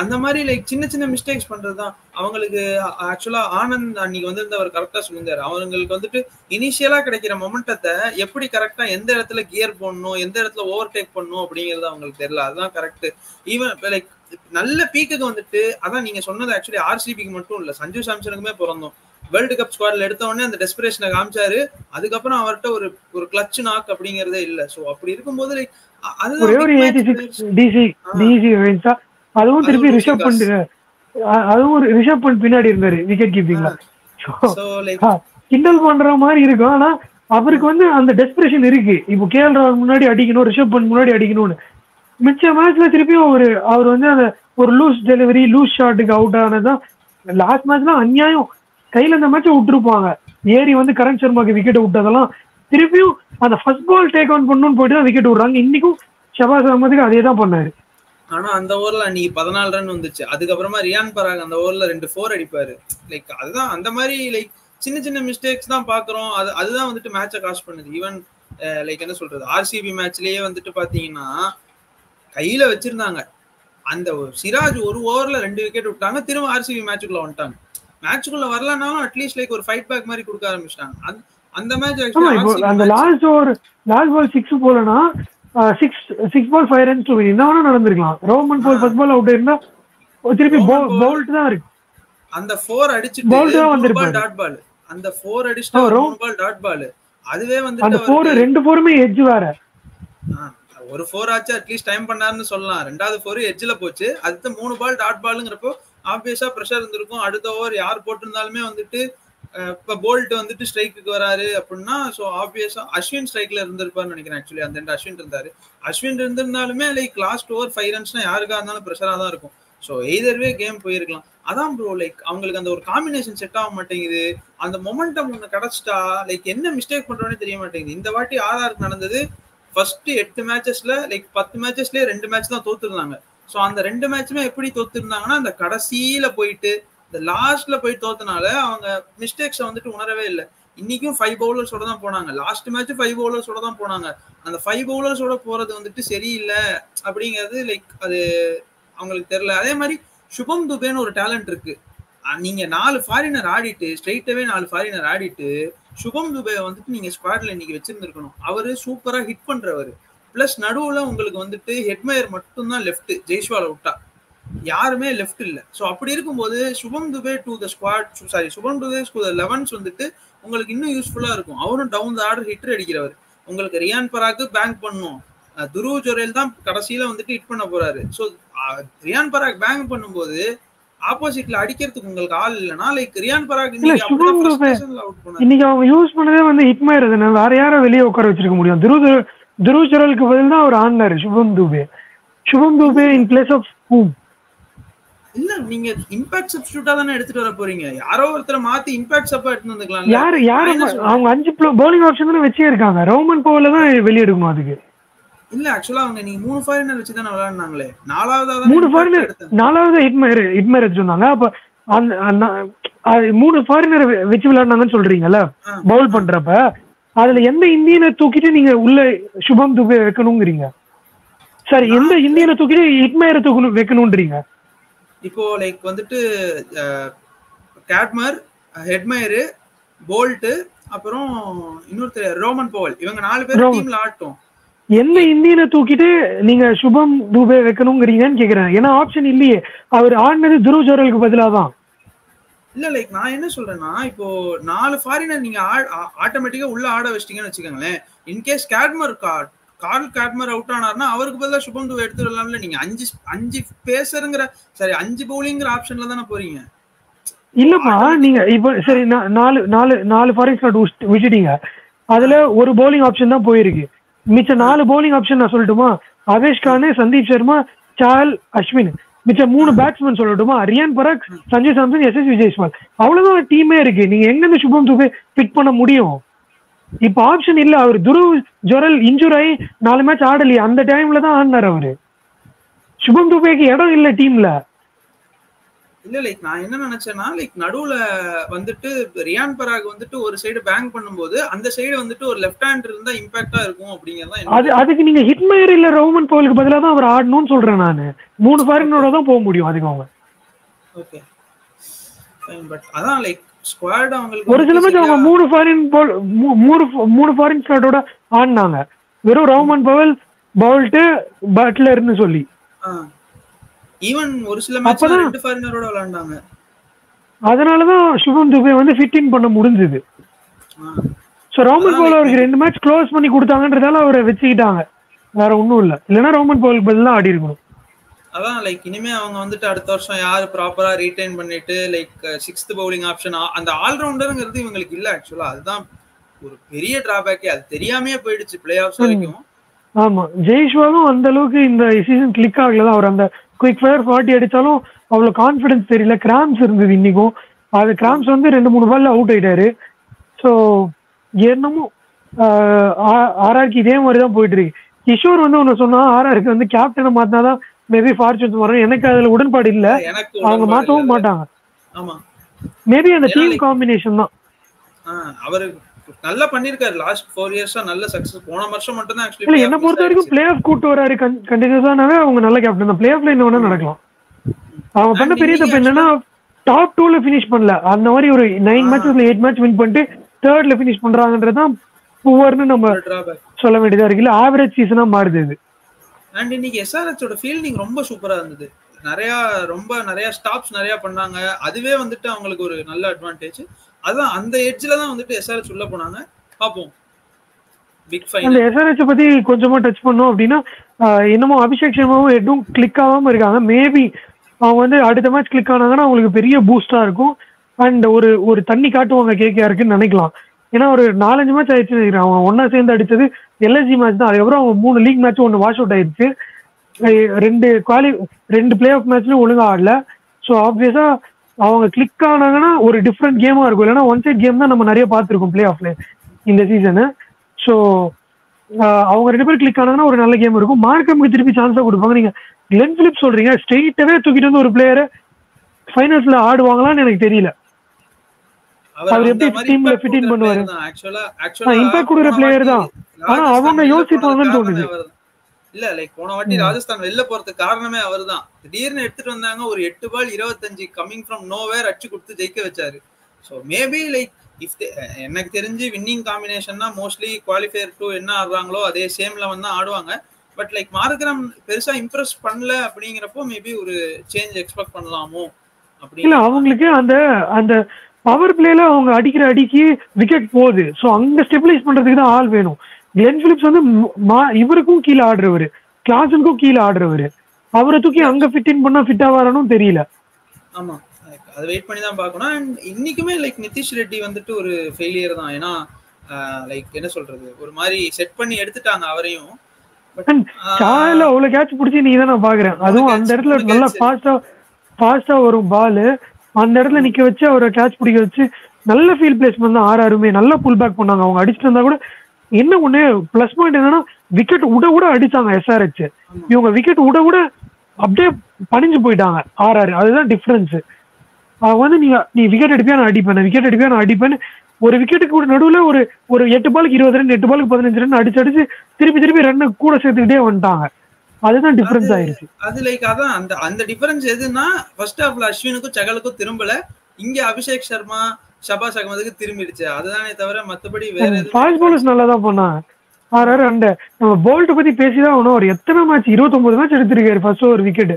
அந்த மாதிரி லைக் சின்ன சின்ன மிஸ்டேக்ஸ் பண்றதுதான் அவங்களுக்கு. ஆக்சுவலா ஆனந்த் அன்னைக்கு வந்து அவர் கரெக்டா சொல்லியிருந்தாரு. அவங்களுக்கு வந்துட்டு இனிஷியலா கிடைக்கிற மொமெண்டத்தை எப்படி கரெக்டா எந்த இடத்துல கியர் போடணும், எந்த இடத்துல ஓவர் டேக் பண்ணணும் அப்படிங்கிறது அவங்களுக்கு தெரியல. அதுதான் கரெக்ட். ஈவன் லைக் நல்ல பீக்குக்கு வந்துட்டு அதான் நீங்க சொன்னது ஆக்சுவலி ஆர்சிபிக்கு மட்டும் இல்ல, சஞ்சு சாம்சனுக்குமே பிறந்தோம். வேர்ல்டு கப் ஸ்குவாட்ல எடுத்த உடனே அந்த டெஸ்பிரேஷனை காமிச்சாரு. அதுக்கப்புறம் அவர்கிட்ட ஒரு கிளட்ச் நாக் அப்படிங்கறதே இல்ல. சோ அப்படி இருக்கும்போது லைக் ஒரே ஒரு 86 டிசி அதுவும் திருப்பி ரிஷப் பண்ட், அதுவும் ஒரு ரிஷப் பண்ட் பின்னாடி இருந்தாரு விக்கெட் கீப்பிங்ல. கிண்டல் பண்ற மாதிரி இருக்கும். ஆனா அவருக்கு வந்து அந்த டெஸ்பிரேஷன் இருக்கு. இப்போ கேஎல் ராகுல் முன்னாடி அடிக்கணும், ரிஷப் பண்ட் முன்னாடி அடிக்கணும்னு. மிச்ச மேட்ச்ல திருப்பியும் அவர் வந்து அந்த ஒரு லூஸ் டெலிவரி, லூஸ் ஷாட்டுக்கு அவுட் ஆனதுதான். லாஸ்ட் மேட்ச்லாம் அநியாயம். கையில இந்த மேட்சை விட்டுருப்பாங்க. ஏரி வந்து கரண் சர்மாக்கு விக்கெட் விட்டதெல்லாம் திருப்பியும் அந்த ஃபர்ஸ்ட் பால் டேக் ஆன் பண்ணணும்னு போயிட்டு தான் விக்கெட் விடுறாங்க. இன்னைக்கும் ஷபாஸ் அகமதுக்கு அதே தான் பண்ணாரு. ஆனா அந்த ஓவர்ல அன்னைக்கு 14 ரன் வந்துச்சு. அதுக்கப்புறமா ரியான் பராக் அந்த ஓவர்ல 2 4 அடிப்பாரு. லைக் அதுதான் அந்த மாதிரி லைக் சின்ன சின்ன மிஸ்டேக்ஸ் தான் பாக்குறோம். அதுதான் வந்துட்டு மேட்சை காஸ்ட் பண்ணுது. ஈவன் லைக் என்ன சொல்றது, ஆர்சிபி மேட்ச்லயே வந்துட்டு பாத்தீங்கன்னா கையில வச்சிருந்தாங்க. அந்த சிராஜ் ஒரு ஓவர்ல 2 விக்கெட் விட்டாங்க. திரும்ப ஆர்சிபி மேட்சுக்குள்ள வந்துட்டாங்க. மேட்சுக்குள்ள வரலனாலும் அட்லீஸ்ட் லைக் ஒரு ஃபைட் பேக் மாதிரி கொடுக்க ஆரம்பிச்சிட்டாங்க. அந்த மேட்ச் அந்த லாஸ்ட் பால் 6 போலனா 6 பால் 5 ரன்ஸ் டு வின் என்ன நடந்திருக்கலாம். Rovman Powell first ball out இருந்தா திருப்பி பவுல்ட் தான் இருக்கு. அந்த 4 அடிச்சிட்டு பவுல்ட் தான் வந்திருப்பாரு. டாட் பால் அந்த 4 அடிச்சிட்டு 3 பால் டாட் பால். அதுவே வந்து அந்த 4 ரெண்டு 4மே எட்ஜ் வேற. ஒரு 4 ஆச்சு அட்லீஸ்ட் டைம் பண்ணாருன்னு சொல்லலாம். ரெண்டாவது 4 எட்ஜ்ல போச்சு. அடுத்த 3 பால் டாட் பால்ங்கிறப்போ ஆப்வியஸா பிரஷர் இருந்திருக்கும். அடுத்த ஓவர் யார் போட்டிருந்தாலுமே வந்துட்டு இப்ப போல்ட் வந்துட்டு ஸ்ட்ரைக்கு வராரு அப்படின்னா ஸோ ஆப்வியஸா அஸ்வின் ஸ்ட்ரைக்ல இருந்திருப்பாருன்னு நினைக்கிறேன். ஆக்சுவலி அந்த அஸ்வின் இருந்தாரு. அஸ்வின் இருந்திருந்தாலுமே லைக் லாஸ்ட் ஓவர் 5 ரன்ஸ்னா யாருக்கா இருந்தாலும் ப்ரெஷரா தான் இருக்கும். ஸோ எய்தர்வே கேம் போயிருக்கலாம். அதான் ப்ரோ லைக் அவங்களுக்கு அந்த ஒரு காம்பினேஷன் செட் ஆக மாட்டேங்குது. அந்த மொமெண்டம் ஒன்று கிடைச்சிட்டா லைக் என்ன மிஸ்டேக் பண்றோன்னே தெரிய மாட்டேங்குது. இந்த வாட்டி ஆர்ஆருக்கு நடந்தது ஃபர்ஸ்ட் 8 மேட்சஸ்ல லைக் 10 மேட்சஸ்லயே 2 மேட்ச் தான் தோத்துருந்தாங்க. ஸோ அந்த 2 மேட்சுமே எப்படி தோத்துருந்தாங்கன்னா அந்த கடைசியில போயிட்டு இந்த லாஸ்ட்ல போய் தோத்தனால அவங்க மிஸ்டேக்ஸை வந்துட்டு உணரவே இல்லை. இன்னைக்கும் 5 பவுலர்ஸோட தான் போனாங்க. லாஸ்ட் மேட்ச் 5 பவுலர்ஸோட தான் போனாங்க. அந்த 5 பவுலர்ஸோட போறது வந்துட்டு சரியில்லை அப்படிங்கிறது லைக் அது அவங்களுக்கு தெரியல. அதே மாதிரி சுபம் துபேன்னு ஒரு டேலண்ட் இருக்கு. நீங்க 4 ஃபாரினர் ஆடிட்டு ஸ்ட்ரெயிட்டாவே 4 ஃபாரினர் ஆடிட்டு சுபம் துபே வந்துட்டு நீங்க ஸ்குவாட்ல இன்னைக்கு வச்சிருந்துருக்கணும். அவரு சூப்பரா ஹிட் பண்றவரு. பிளஸ் நடுவுல உங்களுக்கு வந்துட்டு ஹெட்மயர் மட்டும்தான் லெஃப்ட், ஜெய்ஸ்வால விட்டா யாருமே லெஃப்ட் இல்ல. ஸோ அப்படி இருக்கும்போது Shubham Dube to the squad Shubham Dube to the 11s வந்துட்டு உங்களுக்கு இன்னும் யூஸ்ஃபுல்லா இருக்கும். அவரும் டவுன் த ஆர்டர் ஹிட்டர் அடிக்கிறவர். உங்களுக்கு ரியான் பராக்கு பேங்க் பண்ணும். துருவ் ஜொரேல் தான் கடைசியில வந்துட்டு ஹிட் பண்ண போறாரு. ஸோ ரியான் பராக் பேங்க் பண்ணும்போது ஆப்போசிட்ல அடிக்கிறதுக்கு உங்களுக்கு ஆள் இல்லனா லைக் ரியான் பராக் இல்ல இன்னைக்கு சுபம் அப்படிதான் துபே ஃப்ரஸ்ட்ரேஷன்ல அவுட் பண்ணாரு. இன்னைக்கு அவங்க யூஸ் பண்ணதே வந்து ஹிட்மயர் தானே, வேற யாரும் வெளியே உட்கார வச்சிருக்க முடியும்? துருவ் ஜுரலுக்கு பதில் தான் அவர் ஆடினாரு Shubham Dube in place of whom. இல்ல நீங்க இம்பாக்ட் சப்ஸ்டிட்யூட்டா தானே எடுத்துட்டு வர போறீங்க, யாரோ ஒருத்தரை மாத்தி இம்பாக்ட் சப்பா எடுத்து வந்துக்கலாம். யாரு அவங்க 5 பவுலிங் ஆப்ஷன் தானே வச்சே இருக்காங்க. ரோமன் போவல தான் வெளியே எடுக்கணும் அதுக்கு. இல்ல ஆக்சுவலா அவங்க நீங்க 3 ஃபாரினர் வச்சு தானே விளையாடுனாங்களே, 3 ஃபாரினர் 4வது ஹிட்மயர் வச்சிருந்தாங்க. அப்ப அந்த 3 ஃபாரினர் வச்சு விளையாடுனாங்கன்னு சொல்றீங்கல்ல பவுல் பண்றப்ப, அதுல எந்த இந்தியனை தூக்கிட்டு நீங்க உள்ள சுபம் துபே வைக்கணுங்கிறீங்க? சரி, எந்த இந்தியனை தூக்கிட்டு ஹிட்மயரை வைக்கணும்ன்றீங்க? இப்போ லைக் வந்துட்டு கேட்மர், ஹெட்மயர், போல்ட், அப்புறம் இன்னொருத்தர் ரோமன் போவல், இவங்க 4 பேர் டீம்ல ஆட்டும். எந்த இந்தியனை தூக்கிட்டு நீங்க சுபம் துபே வைக்கணுங்கிறீங்கன்னு கேக்குறேன். ஏன்னா ஆப்ஷன் இல்லையே, அவர் ஆடினது துருவ் ஜுரலுக்கு பதிலாதான். இல்ல லைக் நான் என்ன சொல்றேன்னா, இப்போ 4 ஃபாரினர் நீங்க ஆட்டோமேட்டிக்கா உள்ள ஆட வச்சிட்டீங்கன்னு வச்சுக்கோங்களேன். இன்கேஸ் கார்ல் கேட்மர் அவுட் ஆனார்னா அவருக்கு பதிலா சுபம் துபே எடுத்து வரலாம்ல. நீங்க 5 பேசருங்கிற 5 பவுலிங்கிற ஆப்ஷன்ல தானே போறீங்க. இல்லப்பா, நீங்க இப்போ சரி 4 ஃபாரின் ஸ்லாட் விட்டுட்டீங்க, அதுல ஒரு பவுலிங் ஆப்ஷன் தான் போயிருக்கு. மிச்ச 4 பவுலிங் ஆப்ஷன் நான் சொல்லட்டுமா? அவேஷ் கான், சந்தீப் சர்மா, சால், அஸ்வின். மிச்ச 3 பேட்ஸ்மேன் சொல்லட்டுமா? ரியான் பராக், சஞ்சு சாம்சன், எஸ் விஜய்ஸ்வால். அவ்வளவுதான் டீமே இருக்கு. நீங்க எங்க இருந்து சுபம் துபே பிக் பண்ண முடியும்? இப்ப ஆப்ஷன் இல்ல. அவர் துருவ் ஜுரல் இன்ஜூர் ஆகி 4 மேட்ச் ஆடலையே, அந்த டைம்ல தான் ஆடினார் அவரு. சுபம் துபேக்கு இடம் இல்ல டீம்ல. இல்ல லைக் நான் என்ன நினைச்சேன்னா, லைக் நடுவுல வந்துட்டு ரியான் பராக் வந்துட்டு ஒரு சைடு பேங்க் பண்ணும்போது அந்த சைடு வந்துட்டு ஒரு லெஃப்ட் ஹேண்ட் இருந்தா இம்பாக்டா இருக்கும் அப்படிங்கறத. அதுக்கு நீங்க ஹிட்மயர் இல்ல ரோமன் போவலுக்கு பதிலா தான் அவர் ஆடணும்னு சொல்றேன் நானு. 3 ஃபாரினரோட தான் போக முடியும் அதுக்கு அவங்க. ஓகே ஃபைன், பட் அதான் லைக் ஸ்குவாட் அவங்களுக்கு ஒரு சில மேட்ச் அவங்க 3 ஃபாரின் ஸ்குவாடோட ஆடினாங்க. வெறும் ரோமன் பவல், பவுல்ட், பட்லர்னு சொல்லி. ஈவன் ஒரு சில மேட்ச் 2 ஃபாரினரோட விளையாண்டாங்க. அதனாலதான் சுபம் துபே வந்து ஃபிட் இன் பண்ண முடிஞ்சது. சோ ரோமன் பவல் அவருக்கு 2 மேட்ச் க்ளோஸ் பண்ணி கொடுத்தாங்கன்றதால அவரை வச்சுக்கிட்டாங்க, வேற ஒண்ணும் இல்ல. இல்லன்னா ரோமன் பவலுக்கு பதிலா ஆடி இருக்கணும். அதான் லைக் இனிமே அவங்க வந்துட்டு அடுத்த வருஷம் யாரு ப்ராப்பரா ரீடைன் பண்ணிட்டு லைக் 6th பவுலிங் ஆப்ஷன் அந்த ஆல்ரவுண்டர்ங்கிறது இவங்களுக்கு இல்ல ஆக்சுவலா. அதுதான் ஒரு பெரிய டிராபேக்கே. அது தெரியாமே போயிடுச்சு பிளே ஆஃப்ஸ் வரைக்கும். ஆமா, ஜெய்ஷ்வாலும் அந்த அளவுக்கு இந்த சீசன் கிளிக் ஆகலதான். அவர் அந்த குயிக் ஃபயர் 40 அடிச்சாலும் அவ்வளவு கான்பிடன்ஸ் தெரியல. கிராம்ஸ் இருந்தது இன்னைக்கும். அது கிராம்ஸ் வந்து 2-3 பால்ல அவுட் ஆயிட்டாரு. ஸோ என்னமோ ஆர்ஆர்க்கு இதே மாதிரிதான் போயிட்டு இருக்கு. கிஷோர் வந்து ஒன்னு சொன்னா, ஆர்ஆருக்கு வந்து கேப்டனை மாத்தினாதான் மேபி ஃபார்ச்சூன்ஸ் வரும். எனக்கு அதுல உடன்பாடு இல்ல. அவங்க மாத்தவும் மாட்டாங்க. மேபி அந்த டீம் காம்பினேஷன் தான். அவரு நல்லா பண்ணிருக்காரு லாஸ்ட் 4 இயர்ஸா, நல்ல சக்சஸ். போன வருஷம் மட்டும் தான் ஆக்சுவலி என்ன பொறுத்த வரைக்கும் பிளே ஆஃப் கூட்டு வராரு கண்டினியூஸானாவே அவங்க நல்ல கேப்டன் தான். பிளே ஆஃப்ல என்ன வேணா நடக்கலாம். அவங்க பண்ண பெரிய தப்பு என்னன்னா டாப் 2ல ஃபினிஷ் பண்ணல. அந்த மாதிரி ஒரு 9 மேட்ச்ல 8 மேட்ச் வின் பண்ணிட்டு 3rd ஃபினிஷ் பண்றாங்கன்றதுதான் புவர்னு நம்ம சொல்ல வேண்டியதா இருக்கு. இல்ல ஆவரேஜ் சீசனா மாறுது இது. அண்ட் இன்னைக்கு எஸ்ஆர்எச்சோட ஃபீல்டிங் ரொம்ப சூப்பரா இருந்தது. நிறைய ஸ்டாப்ஸ் நிறைய பண்ணாங்க. அதுவே வந்துட்டு அவங்களுக்கு ஒரு நல்ல அட்வான்டேஜ். அதான் அந்த எட்ஜ்ல தான் வந்துட்டு எஸ்ஆர்எச் உள்ள போனாங்க. பாப்போம் பிக் ஃபைனல். அந்த எஸ்ஆர்எச் பத்தி கொஞ்சமா டச் பண்ணோம் அப்படின்னா, இன்னமும் அபிஷேக் சர்மாவும் எதுவும் கிளிக் ஆகாம இருக்காங்க. மேபி அவங்க வந்து அடுத்த மேட்ச் கிளிக் ஆனாங்கன்னா அவங்களுக்கு பெரிய பூஸ்டா இருக்கும். அண்ட் ஒரு தண்ணி காட்டுவாங்க கேகேஆருக்குன்னு நினைக்கலாம். ஏன்னா ஒரு 4-5 மேட்ச் ஆயிடுச்சு நினைக்கிறேன். அவங்க ஒன்னா சேர்ந்து அடிச்சது எல்எஸ்ஜி மேட்ச் தான். அதுக்கப்புறம் அவங்க 3 லீக் மேட்ச் 1 வாஷ் அவுட் ஆயிடுச்சு. 2 பிளே ஆஃப் மேட்ச்லயும் ஒழுங்கா ஆடல. ஸோ ஆப்வியஸா அவங்க கிளிக் ஆனாங்கன்னா ஒரு டிஃப்ரெண்ட் கேமா இருக்கும். இல்லைன்னா ஒன் சைட் கேம் தான் நம்ம நிறைய பார்த்துருக்கோம் பிளே ஆஃப்ல இந்த சீசனு. ஸோ அவங்க 2 பேரும் கிளிக் ஆனாங்கன்னா ஒரு நல்ல கேம் இருக்கும். மார்க்கமுக்கு திருப்பி சான்ஸா கொடுப்பாங்க. நீங்க கிளென் பிலிப்ஸ் சொல்றீங்க, ஸ்ட்ரெயிட்டாவே தூக்கிட்டு வந்து ஒரு பிளேயரை ஃபைனல்ஸ்ல ஆடுவாங்களான்னு எனக்கு தெரியல. அவர் எப்படி டீம்ல ஃபிட் இன் பண்ணுவாரு? இம்பாக்ட் கொடுக்குற பிளேயர் தான். ஆனா அவங்க யோசிப்பாங்கன்னு தோணுது. இல்ல லைக் போன வாட்டி ராஜஸ்தான் வெளில போறதுக்கு காரணமே அவர் தான். திடீர்னு எடுத்துட்டு வந்தாங்க, ஒரு 8 பால் 25 கம்மிங் ஃப்ரம் நோவேர் அடிச்சு கொடுத்து ஜெயிக்க வச்சாரு. ஸோ மேபி லைக் எனக்கு தெரிஞ்சு வின்னிங் காம்பினேஷன்னா மோஸ்ட்லி குவாலிஃபயர் 2 என்ன ஆடுறாங்களோ அதே சேம் லெவன் தான் ஆடுவாங்க. பட் லைக் மார்க்ரம் பெருசா இம்ப்ரெஸ் பண்ணல அப்படிங்கிறப்போ மேபி ஒரு சேஞ்ச் எக்ஸ்பெக்ட் பண்ணலாமோ அப்படி. இல்ல அவங்களுக்கு அந்த பவர் பிளேல அவங்க அடிக்கிற அடிக்கு விக்கெட் போகுது. ஸோ அங்க ஸ்டெபிலைஸ் பண்றதுக்கு தான் ஆள் வேணும். கிளென் பிலிப்ஸ் வந்து இவருக்கும் கீழே ஆடுறவரு, கிளாஸனுக்கும் கீழே ஆடுறவரு. அவரை தூக்கி அங்க ஃபிட் இன் பண்ணா ஃபிட் ஆவாரனும் தெரியல. ஆமா, அதை வெயிட் பண்ணி தான் பார்க்கணும். அண்ட் இன்னைக்குமே லைக் நிதிஷ் ரெட்டி வந்துட்டு ஒரு ஃபெயிலியர் தான். ஏன்னா லைக் என்ன சொல்றது, ஒரு மாதிரி செட் பண்ணி எடுத்துட்டாங்க அவரையும். பட் சாயல அவ்வளவு கேட்ச் பிடிச்சி நீ தான் நான் பாக்குறேன். அதுவும் அந்த இடத்துல நல்லா ஃபாஸ்டா வரும் பால், அந்த இடத்துல நிக்க வச்சு அவரை கேட்ச் பிடிக்க வச்சு நல்ல ஃபீல்ட் பிளேஸ்மெண்ட் தான். ஆறாருமே நல்லா புல் பேக் பண்ணாங்க. அவங்க அடிச்சுட்டு இருந்தா கூட என்ன ஒண்ணு பிளஸ் பாயிண்ட் என்னன்னா விக்கெட் விட அடிச்சாங்க எஸ்ஆர்ஹெச். இவங்க விக்கெட் விட அப்படியே பணிஞ்சு போயிட்டாங்க ஆறாரு. அதுதான் டிஃபரன்ஸ். அவங்க வந்து நீ விக்கெட் அடிப்பியா நான் அடிப்பேன், விக்கெட் அடிப்பியா நான் அடிப்பேன்னு ஒரு விக்கெட்டுக்கு கூட நடுவுல ஒரு 8 பாலுக்கு 20 ரன் 8 பாலுக்கு 15 ரன் அடிச்சு திருப்பி ரன் கூட சேர்த்துக்கிட்டே வந்துட்டாங்க. அதுதான் டிஃபரன்ஸ் ஆயிருச்சு. அது லைக் அதான் அந்த டிஃபரன்ஸ் எதுன்னா ஃபர்ஸ்ட் ஹாஃப்ல அஸ்வினுக்கும் சகலுக்கும் திரும்பல, இங்க அபிஷேக் சர்மா ஷபாஸ் அகமதுக்கு திரும்பிடுச்சு. அதுதானே தவிர மத்தபடி வேற ஃபாஸ்ட் பவுலர்ஸ் நல்லா தான் பண்ணாங்க. ஆறாரு. அண்ட் நம்ம போல்ட் பத்தி பேசிதான் ஆகணும். அவர் எத்தனை மேட்ச் 29 மேட்ச் எடுத்திருக்காரு ஃபர்ஸ்ட் ஓவர் விக்கெட்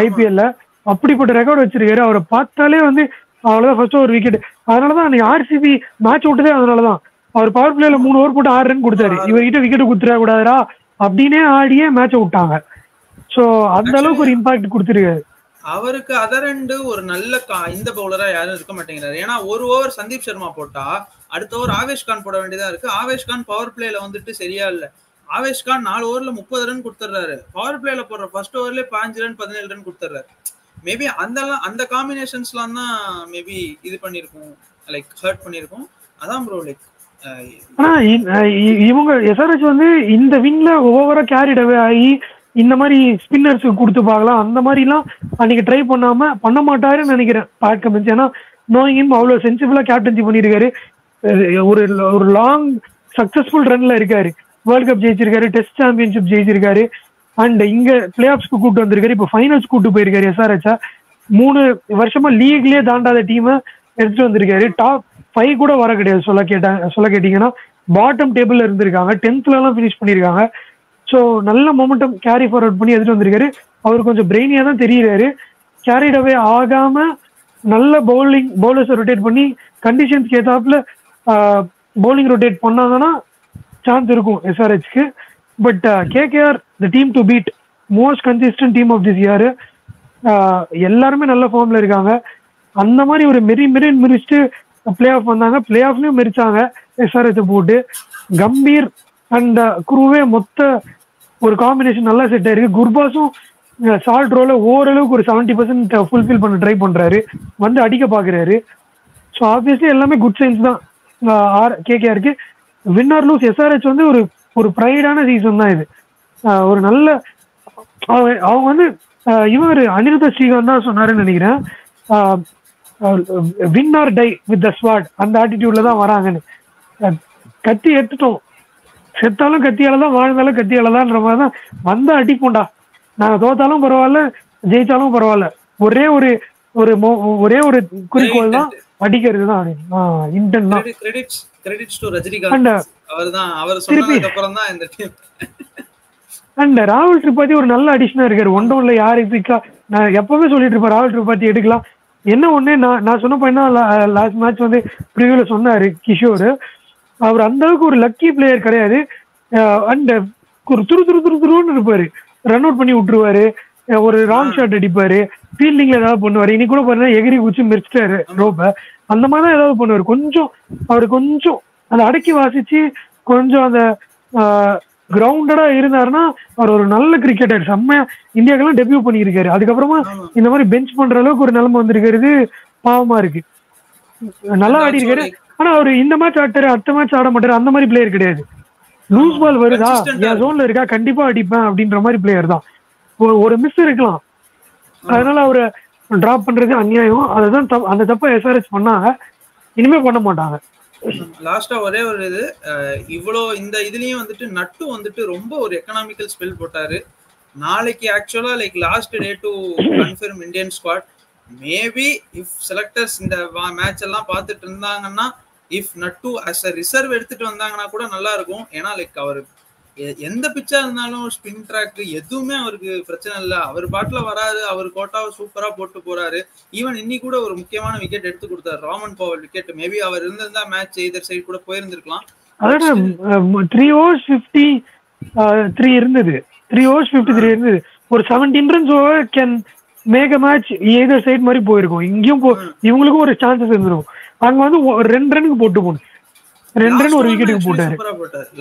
ஐபிஎல்ல. அப்படிப்பட்ட ரெக்கார்டு வச்சிருக்காரு. அவரை பார்த்தாலே வந்து அவ்வளவுதான் ஃபர்ஸ்ட் ஓவர் விக்கெட். அதனாலதான் அன்னைக்கு ஆர்சிபி மேட்ச் விட்டதே அதனாலதான். அவர் பவர் பிளேல 3 ஓவர் போட்டு 6 ரன் கொடுத்தாரு. இவர்கிட்ட விக்கெட் குடுத்துட கூடாதுரா அப்படின்னே ஆடியே மேட்சை விட்டாங்க. சோ அந்த அளவுக்கு ஒரு இம்பாக்ட் கொடுத்துருக்காரு. அவருக்கு அதரண்டு ஒரு நல்ல இந்த பவுலரா யாரும் இருக்க மாட்டேங்கிறாரு. ஏன்னா ஒரு ஓவர் சந்தீப் சர்மா போட்டா அடுத்த ஓவர் ஆவேஷ் கான் போட வேண்டியதா இருக்கு. ஆவேஷ் கான் பவர் பிளேல வந்துட்டு சரியா இல்ல. ஆவேஷ் கான் 4 ஓவர்ல 30 ரன் கொடுத்துறாரு. பவர் பிளேல போடுற ஃபர்ஸ்ட் ஓவர்லயே 15 ரன் 17 ரன் கொடுத்துறாரு. மேபி அந்த காம்பினேஷன்ஸ்லாம் தான் மேபி இது பண்ணிருக்கும், லைக் ஹர்ட் பண்ணிருக்கும். அதான் ப்ரோ லைக் இவங்க எஸ்ஆர்ஹெச் வந்து இந்த வின்ல ஓவரா கேரிட் அவே ஆகி இந்த மாதிரி ஸ்பின்னர்ஸுக்கு கொடுத்து பார்க்கலாம் அந்த மாதிரி எல்லாம் அன்னைக்கு ட்ரை பண்ண மாட்டாருன்னு நினைக்கிறேன் பேட் கமெண்ட்ஸ். ஏன்னா நோயிங் அவ்வளவு சென்சிபிளா கேப்டன்சி பண்ணிருக்காரு. ஒரு லாங் சக்சஸ்ஃபுல் ரன்ல இருக்காரு. வேர்ல்ட் கப் ஜெயிச்சிருக்காரு, டெஸ்ட் சாம்பியன்ஷிப் ஜெயிச்சிருக்காரு, அண்ட் இங்க பிளே ஆஃப்ஸ்க்கு கூட்டு வந்திருக்காரு. இப்போ ஃபைனல்ஸ் கூட்டு போயிருக்காரு எஸ்ஆர்ஹெச். 3 வருஷமா லீக்லயே தாண்டாத டீமை எடுத்துட்டு வந்திருக்காரு. டாப் 5 கூட வர கிடையாது. சொல்ல கேட்டீங்கன்னா பாட்டம் டேபிள்ல இருந்திருக்காங்க. 10th எல்லாம் பினிஷ் பண்ணிருக்காங்க. ஸோ நல்ல மொமெண்டம் கேரி ஃபார்வர்ட் பண்ணி எடுத்துட்டு வந்திருக்காரு. அவர் கொஞ்சம் பிரெயினியா தான் தெரியறாரு. கேரிட் அவே ஆகாம நல்ல பவுலர்ஸ் ரொட்டேட் பண்ணி கண்டிஷன்ஸ்க்கு ஏத்தாப்புல பவுலிங் ரொட்டேட் பண்ணாங்கன்னா சான்ஸ் இருக்கும் எஸ்ஆர்ஹெச்க்கு. But KKR the team to beat, most consistent team of this year. எல்லாருமே நல்ல ஃபார்ம்ல இருக்காங்க. அந்த மாதிரி ஒரு மிரிச்சுட்டு பிளே ஆஃப் வந்தாங்க. பிளே ஆஃப்லயும் மெரிச்சாங்க எஸ்ஆர்ஹெச் போட்டு. கம்பீர் அண்ட் குருவே மொத்த ஒரு காம்பினேஷன் நல்லா செட் ஆயிருக்கு. குர்பாஸும் சால்ட் ரோல ஓரளவுக்கு ஒரு 70% ஃபுல்ஃபில் பண்ண ட்ரை பண்றாரு, வந்து அடிக்க பாக்குறாரு. ஸோ ஆப்வியஸ்லி எல்லாமே குட் சைன்ஸ் தான் கேகேஆருக்கு. வின் ஆர் லூஸ் எஸ்ஆர்ஹெச் வந்து ஒரு ப்ரைடான சீசன் தான் இது. ஒரு நல்ல அவங்க வந்து இவர் அனிருத்த ஸ்ரீகாந்த் தான் சொன்னாருன்னு நினைக்கிறேன், win or tie with the squad அந்த ஆட்டிடியூட்ல தான் வராங்கன்னு. கத்தி எடுத்துட்டோம், செத்தாலும் கத்தியால தான், வாழ்ந்தாலும் கத்தியால தான்ன்ற மாதிரி தான் வந்தா அடிப்போண்டா. நாங்க தோத்தாலும் பரவாயில்ல, ஜெயிச்சாலும் பரவாயில்ல, ஒரே ஒரு குறிக்கோள் தான், அடிக்கிறது தான். இன்டென்ட் தான். கிரெடிட்ஸ் டு ரஜினிகாந்த், அவர்தான் அவர் சொன்னதுக்கு அப்புறம் தான் இந்த டீம். அண்ட் ராகுல் திரிபாதி ஒரு நல்ல அடிஷனா இருக்காரு. ஒன் டவுன்ல யார் எதிர்க்கா நான் எப்பவுமே சொல்லிட்டு இருப்பேன், ராகுல் திரிபாதி எடுக்கலாம். என்ன ஒண்ணு நான் சொன்ன பையனா லாஸ்ட் மேட்ச் வந்து ப்ரிவியூல சொன்னாரு கிஷோர், அவர் அந்த அளவுக்கு ஒரு லக்கி பிளேயர் கிடையாது. அண்ட் ஒரு துருன்னு இருப்பாரு, ரன் அவுட் பண்ணி விட்டுருவாரு, ஒரு ராங் ஷாட் அடிப்பாரு, ஃபீல்டிங்ல ஏதாவது பண்ணுவாரு. இன்னைக்கு கூட பாருங்க எகிரி குச்சி மிரிச்சிட்டாரு ரோப்ப, அந்த மாதிரிதான் ஏதாவது பண்ணுவாரு. கொஞ்சம் அவரு கொஞ்சம் அதை அடக்கி வாசிச்சு கொஞ்சம் அந்த கிரவுண்டடா இருந்தாருன்னா அவர் ஒரு நல்ல கிரிக்கெட்டர். செம்மையா இந்தியாக்கெல்லாம் டெபியூ பண்ணியிருக்காரு. அதுக்கப்புறமா இந்த மாதிரி பெஞ்ச் பண்ற அளவுக்கு ஒரு நிலைமை வந்திருக்கிறது பாவமா இருக்கு. நல்லா ஆடி இருக்காரு. ஆனா அவரு இந்த மேட்ச் ஆட்டாரு, அடுத்த மேட்ச் ஆட மாட்டாரு, அந்த மாதிரி பிளேயர் கிடையாது. லூஸ் பால் வருதா, என் ஜோன்ல இருக்கா, கண்டிப்பா அடிப்பேன் அப்படின்ற மாதிரி பிளேயர் தான். ஒரு மிஸ் இருக்கலாம், அதனால அவரை டிராப் பண்றது அநியாயம். அதுதான் அந்த தப்ப எஸ்ஆர்ஹெச் பண்ணாங்க, இனிமே பண்ண மாட்டாங்க. லாஸ்டா ஒரே ஒரு இது, இவ்வளோ இந்த இதுலயும் வந்துட்டு நட்டு வந்துட்டு ரொம்ப ஒரு எக்கனாமிக்கல் ஸ்பெல் போட்டாரு. நாளைக்கு ஆக்சுவலா like last day to confirm Indian squad. Maybe if selectors இந்த மேட்ச் எல்லாம் பார்த்துட்டு இருந்தாங்கன்னா, இஃப் நட்டு அஸ் அ ரிசர்வ் எடுத்துட்டு வந்தாங்கன்னா கூட நல்லா இருக்கும். ஏன்னா லைக் அவர் எந்த பிச்சா இருந்தாலும் ஸ்பின் ட்ராக் எதுவுமே அவருக்கு பிரச்சனை இல்லை, அவர் பாட்டுல வராரு, அவர் கோட்டாவை சூப்பரா போட்டு போறாரு. ஈவன் இன்னி கூட ஒரு முக்கியமான விக்கெட் எடுத்து கொடுத்தாரு, ராமன் பவல் விக்கெட். மேபி அவர் இருந்திருந்தா மேட்ச் எய்தர் சைடு கூட போயிருந்திருக்கலாம். 3 overs 53 இருந்தது, 3 overs 53 இருந்தது. ஒரு 17 runs over can make match either side மாதிரி போயிருக்கும். இங்கேயும் இவங்களுக்கும் ஒரு சான்சஸ் இருந்திருக்கும். அங்க வந்து 2 ரன்னுக்கு போட்டு போகணும். 2 ரன் ஒரு விக்கெட்டுக்கு போட்டாரு.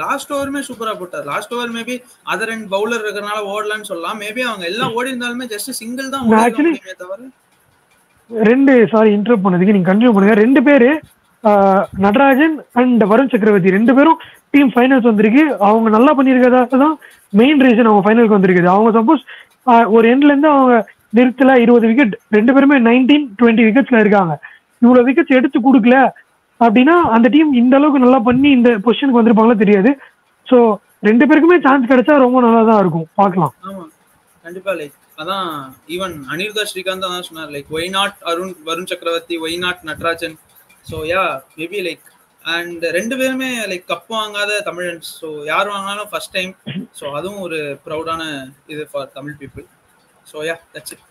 லாஸ்ட் ஓவருமே சூப்பரா போட்டார். லாஸ்ட் ஓவர் மேபி அதர் ரெண்டு பவுலர் இருக்கறனால ஓடலன்னு சொல்லலாம். மேபி அவங்க எல்லாம் ஓடி இருந்தாலுமே ஜஸ்ட் சிங்கிள் தான் ஓடிருக்காங்க தவிர. இன்டரப்ட் பண்ணதுக்கு நீங்க கண்டினியூ பண்ணுங்க. 2 பேரு நடராஜன் அண்ட் வருண் சக்கரவர்த்தி 2 பேரும் டீம் ஃபைனல்ஸ் வந்திருக்கு. அவங்க நல்லா பண்ணியிருக்கதா தான் மெயின் ரீசன் அவங்க ஃபைனலுக்கு வந்திருக்குது. அவங்க சப்போஸ் ஒரு எண்ட்ல இருந்து அவங்க நிறுத்தல 20 விக்கெட், 2 பேருமே 19-20 விக்கெட்ஸ்ல இருக்காங்க. இவ்வளவு விக்கெட்ஸ் எடுத்து கொடுக்கல அப்படின்னா அந்த டீம் இந்த அளவுக்கு நல்லா பண்ணி இந்த பொசிஷனுக்கு வந்திருப்பாங்களோ தெரியாது. ஸோ 2 பேருக்குமே சான்ஸ் கிடைச்சா ரொம்ப நல்லா தான் இருக்கும். பார்க்கலாம். ஆமா கண்டிப்பா. லைக் அதான் ஈவன் அனிருத்தா ஸ்ரீகாந்த் தான் சொன்னார், like why not Varun Chakravarthy, why not Natarajan. So yeah maybe like and 2 பேருமே லைக் கப் வாங்காத தமிழன்ஸ். ஸோ யார் வாங்கினாலும் ஃபர்ஸ்ட் டைம். ஸோ அதுவும் ஒரு ப்ரௌடான இது for Tamil people. So yeah that's it.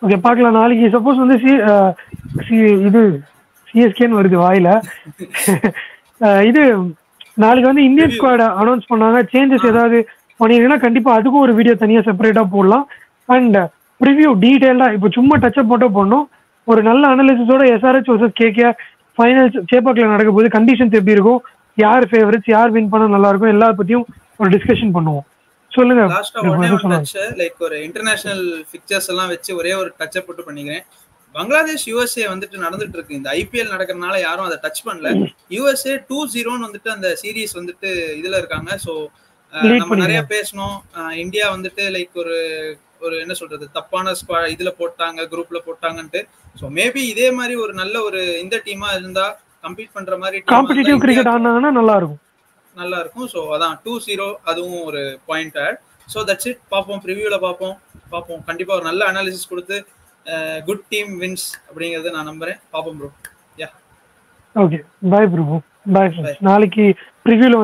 Okay பார்க்கலாம். நாளைக்கு சப்போஸ் வந்து இது சிஎஸ்கேன்னு வருது வாயில. இது நாளைக்கு வந்து இந்தியன் ஸ்குவாட் அனௌன்ஸ் பண்ணாங்க. சேஞ்சஸ் ஏதாவது பண்ணிருக்கீங்கன்னா கண்டிப்பா அதுக்கும் ஒரு வீடியோ தனியா செப்பரேட்டா போடலாம். அண்ட் ப்ரிவியூ டீடைல்டா இப்போ சும்மா டச்சப் மட்டும் பண்ணோம். ஒரு நல்ல அனாலிசிஸோட எஸ்ஆர்ஹெச் வர்சஸ் கேகேஆர் ஃபைனல்ஸ் சேப்பாக்கில் நடக்க போது கண்டிஷன்ஸ் எப்படி இருக்கும், யார் ஃபேவரட்ஸ், யார் வின் பண்ண நல்லா இருக்கும், எல்லா பத்தியும் ஒரு டிஸ்கஷன் பண்ணுவோம். சொல்லுங்க. லைக் ஒரு இன்டர்நேஷனல் பிக்சர்ஸ் எல்லாம் வச்சு ஒரே ஒரு டச் அப் போட்டு பண்ணிக்கிறேன். பங்களாதேஷ் யுஎஸ்ஏ வந்துட்டு நடந்துட்டு இருக்கு. இந்த ஐபிஎல் நடக்கிறதுனால யாரும் அதை டச் பண்ணல. யுஎஸ்ஏ 2-0 வந்துட்டு அந்த சீரீஸ் வந்துட்டு இதுல இருக்காங்க. ஸோ நம்ம நிறைய பேசணும். இந்தியா வந்துட்டு லைக் ஒரு என்ன சொல்றது தப்பான இதுல போட்டாங்க, குரூப்ல போட்டாங்கன்ட்டு. ஸோ மேபி இதே மாதிரி ஒரு நல்ல ஒரு இந்த டீமா இருந்தா கம்பீட் பண்ற மாதிரி காம்படிட்டிவ் கிரிக்கெட் ஆனாங்கன்னா நல்லா இருக்கும். ஸோ அதான் 2-0 அதுவும் ஒரு point add. So that's it. பார்ப்போம், ப்ரிவியூல பார்ப்போம். கண்டிப்பா ஒரு நல்ல அனாலிசிஸ் கொடுத்து குட் டீம் வின்ஸ் அப்படிங்கறத நான் நம்புறேன். பார்ப்போம் bro. Yeah okay, bye bro. Bye. நாளைக்கு ப்ரிவியூல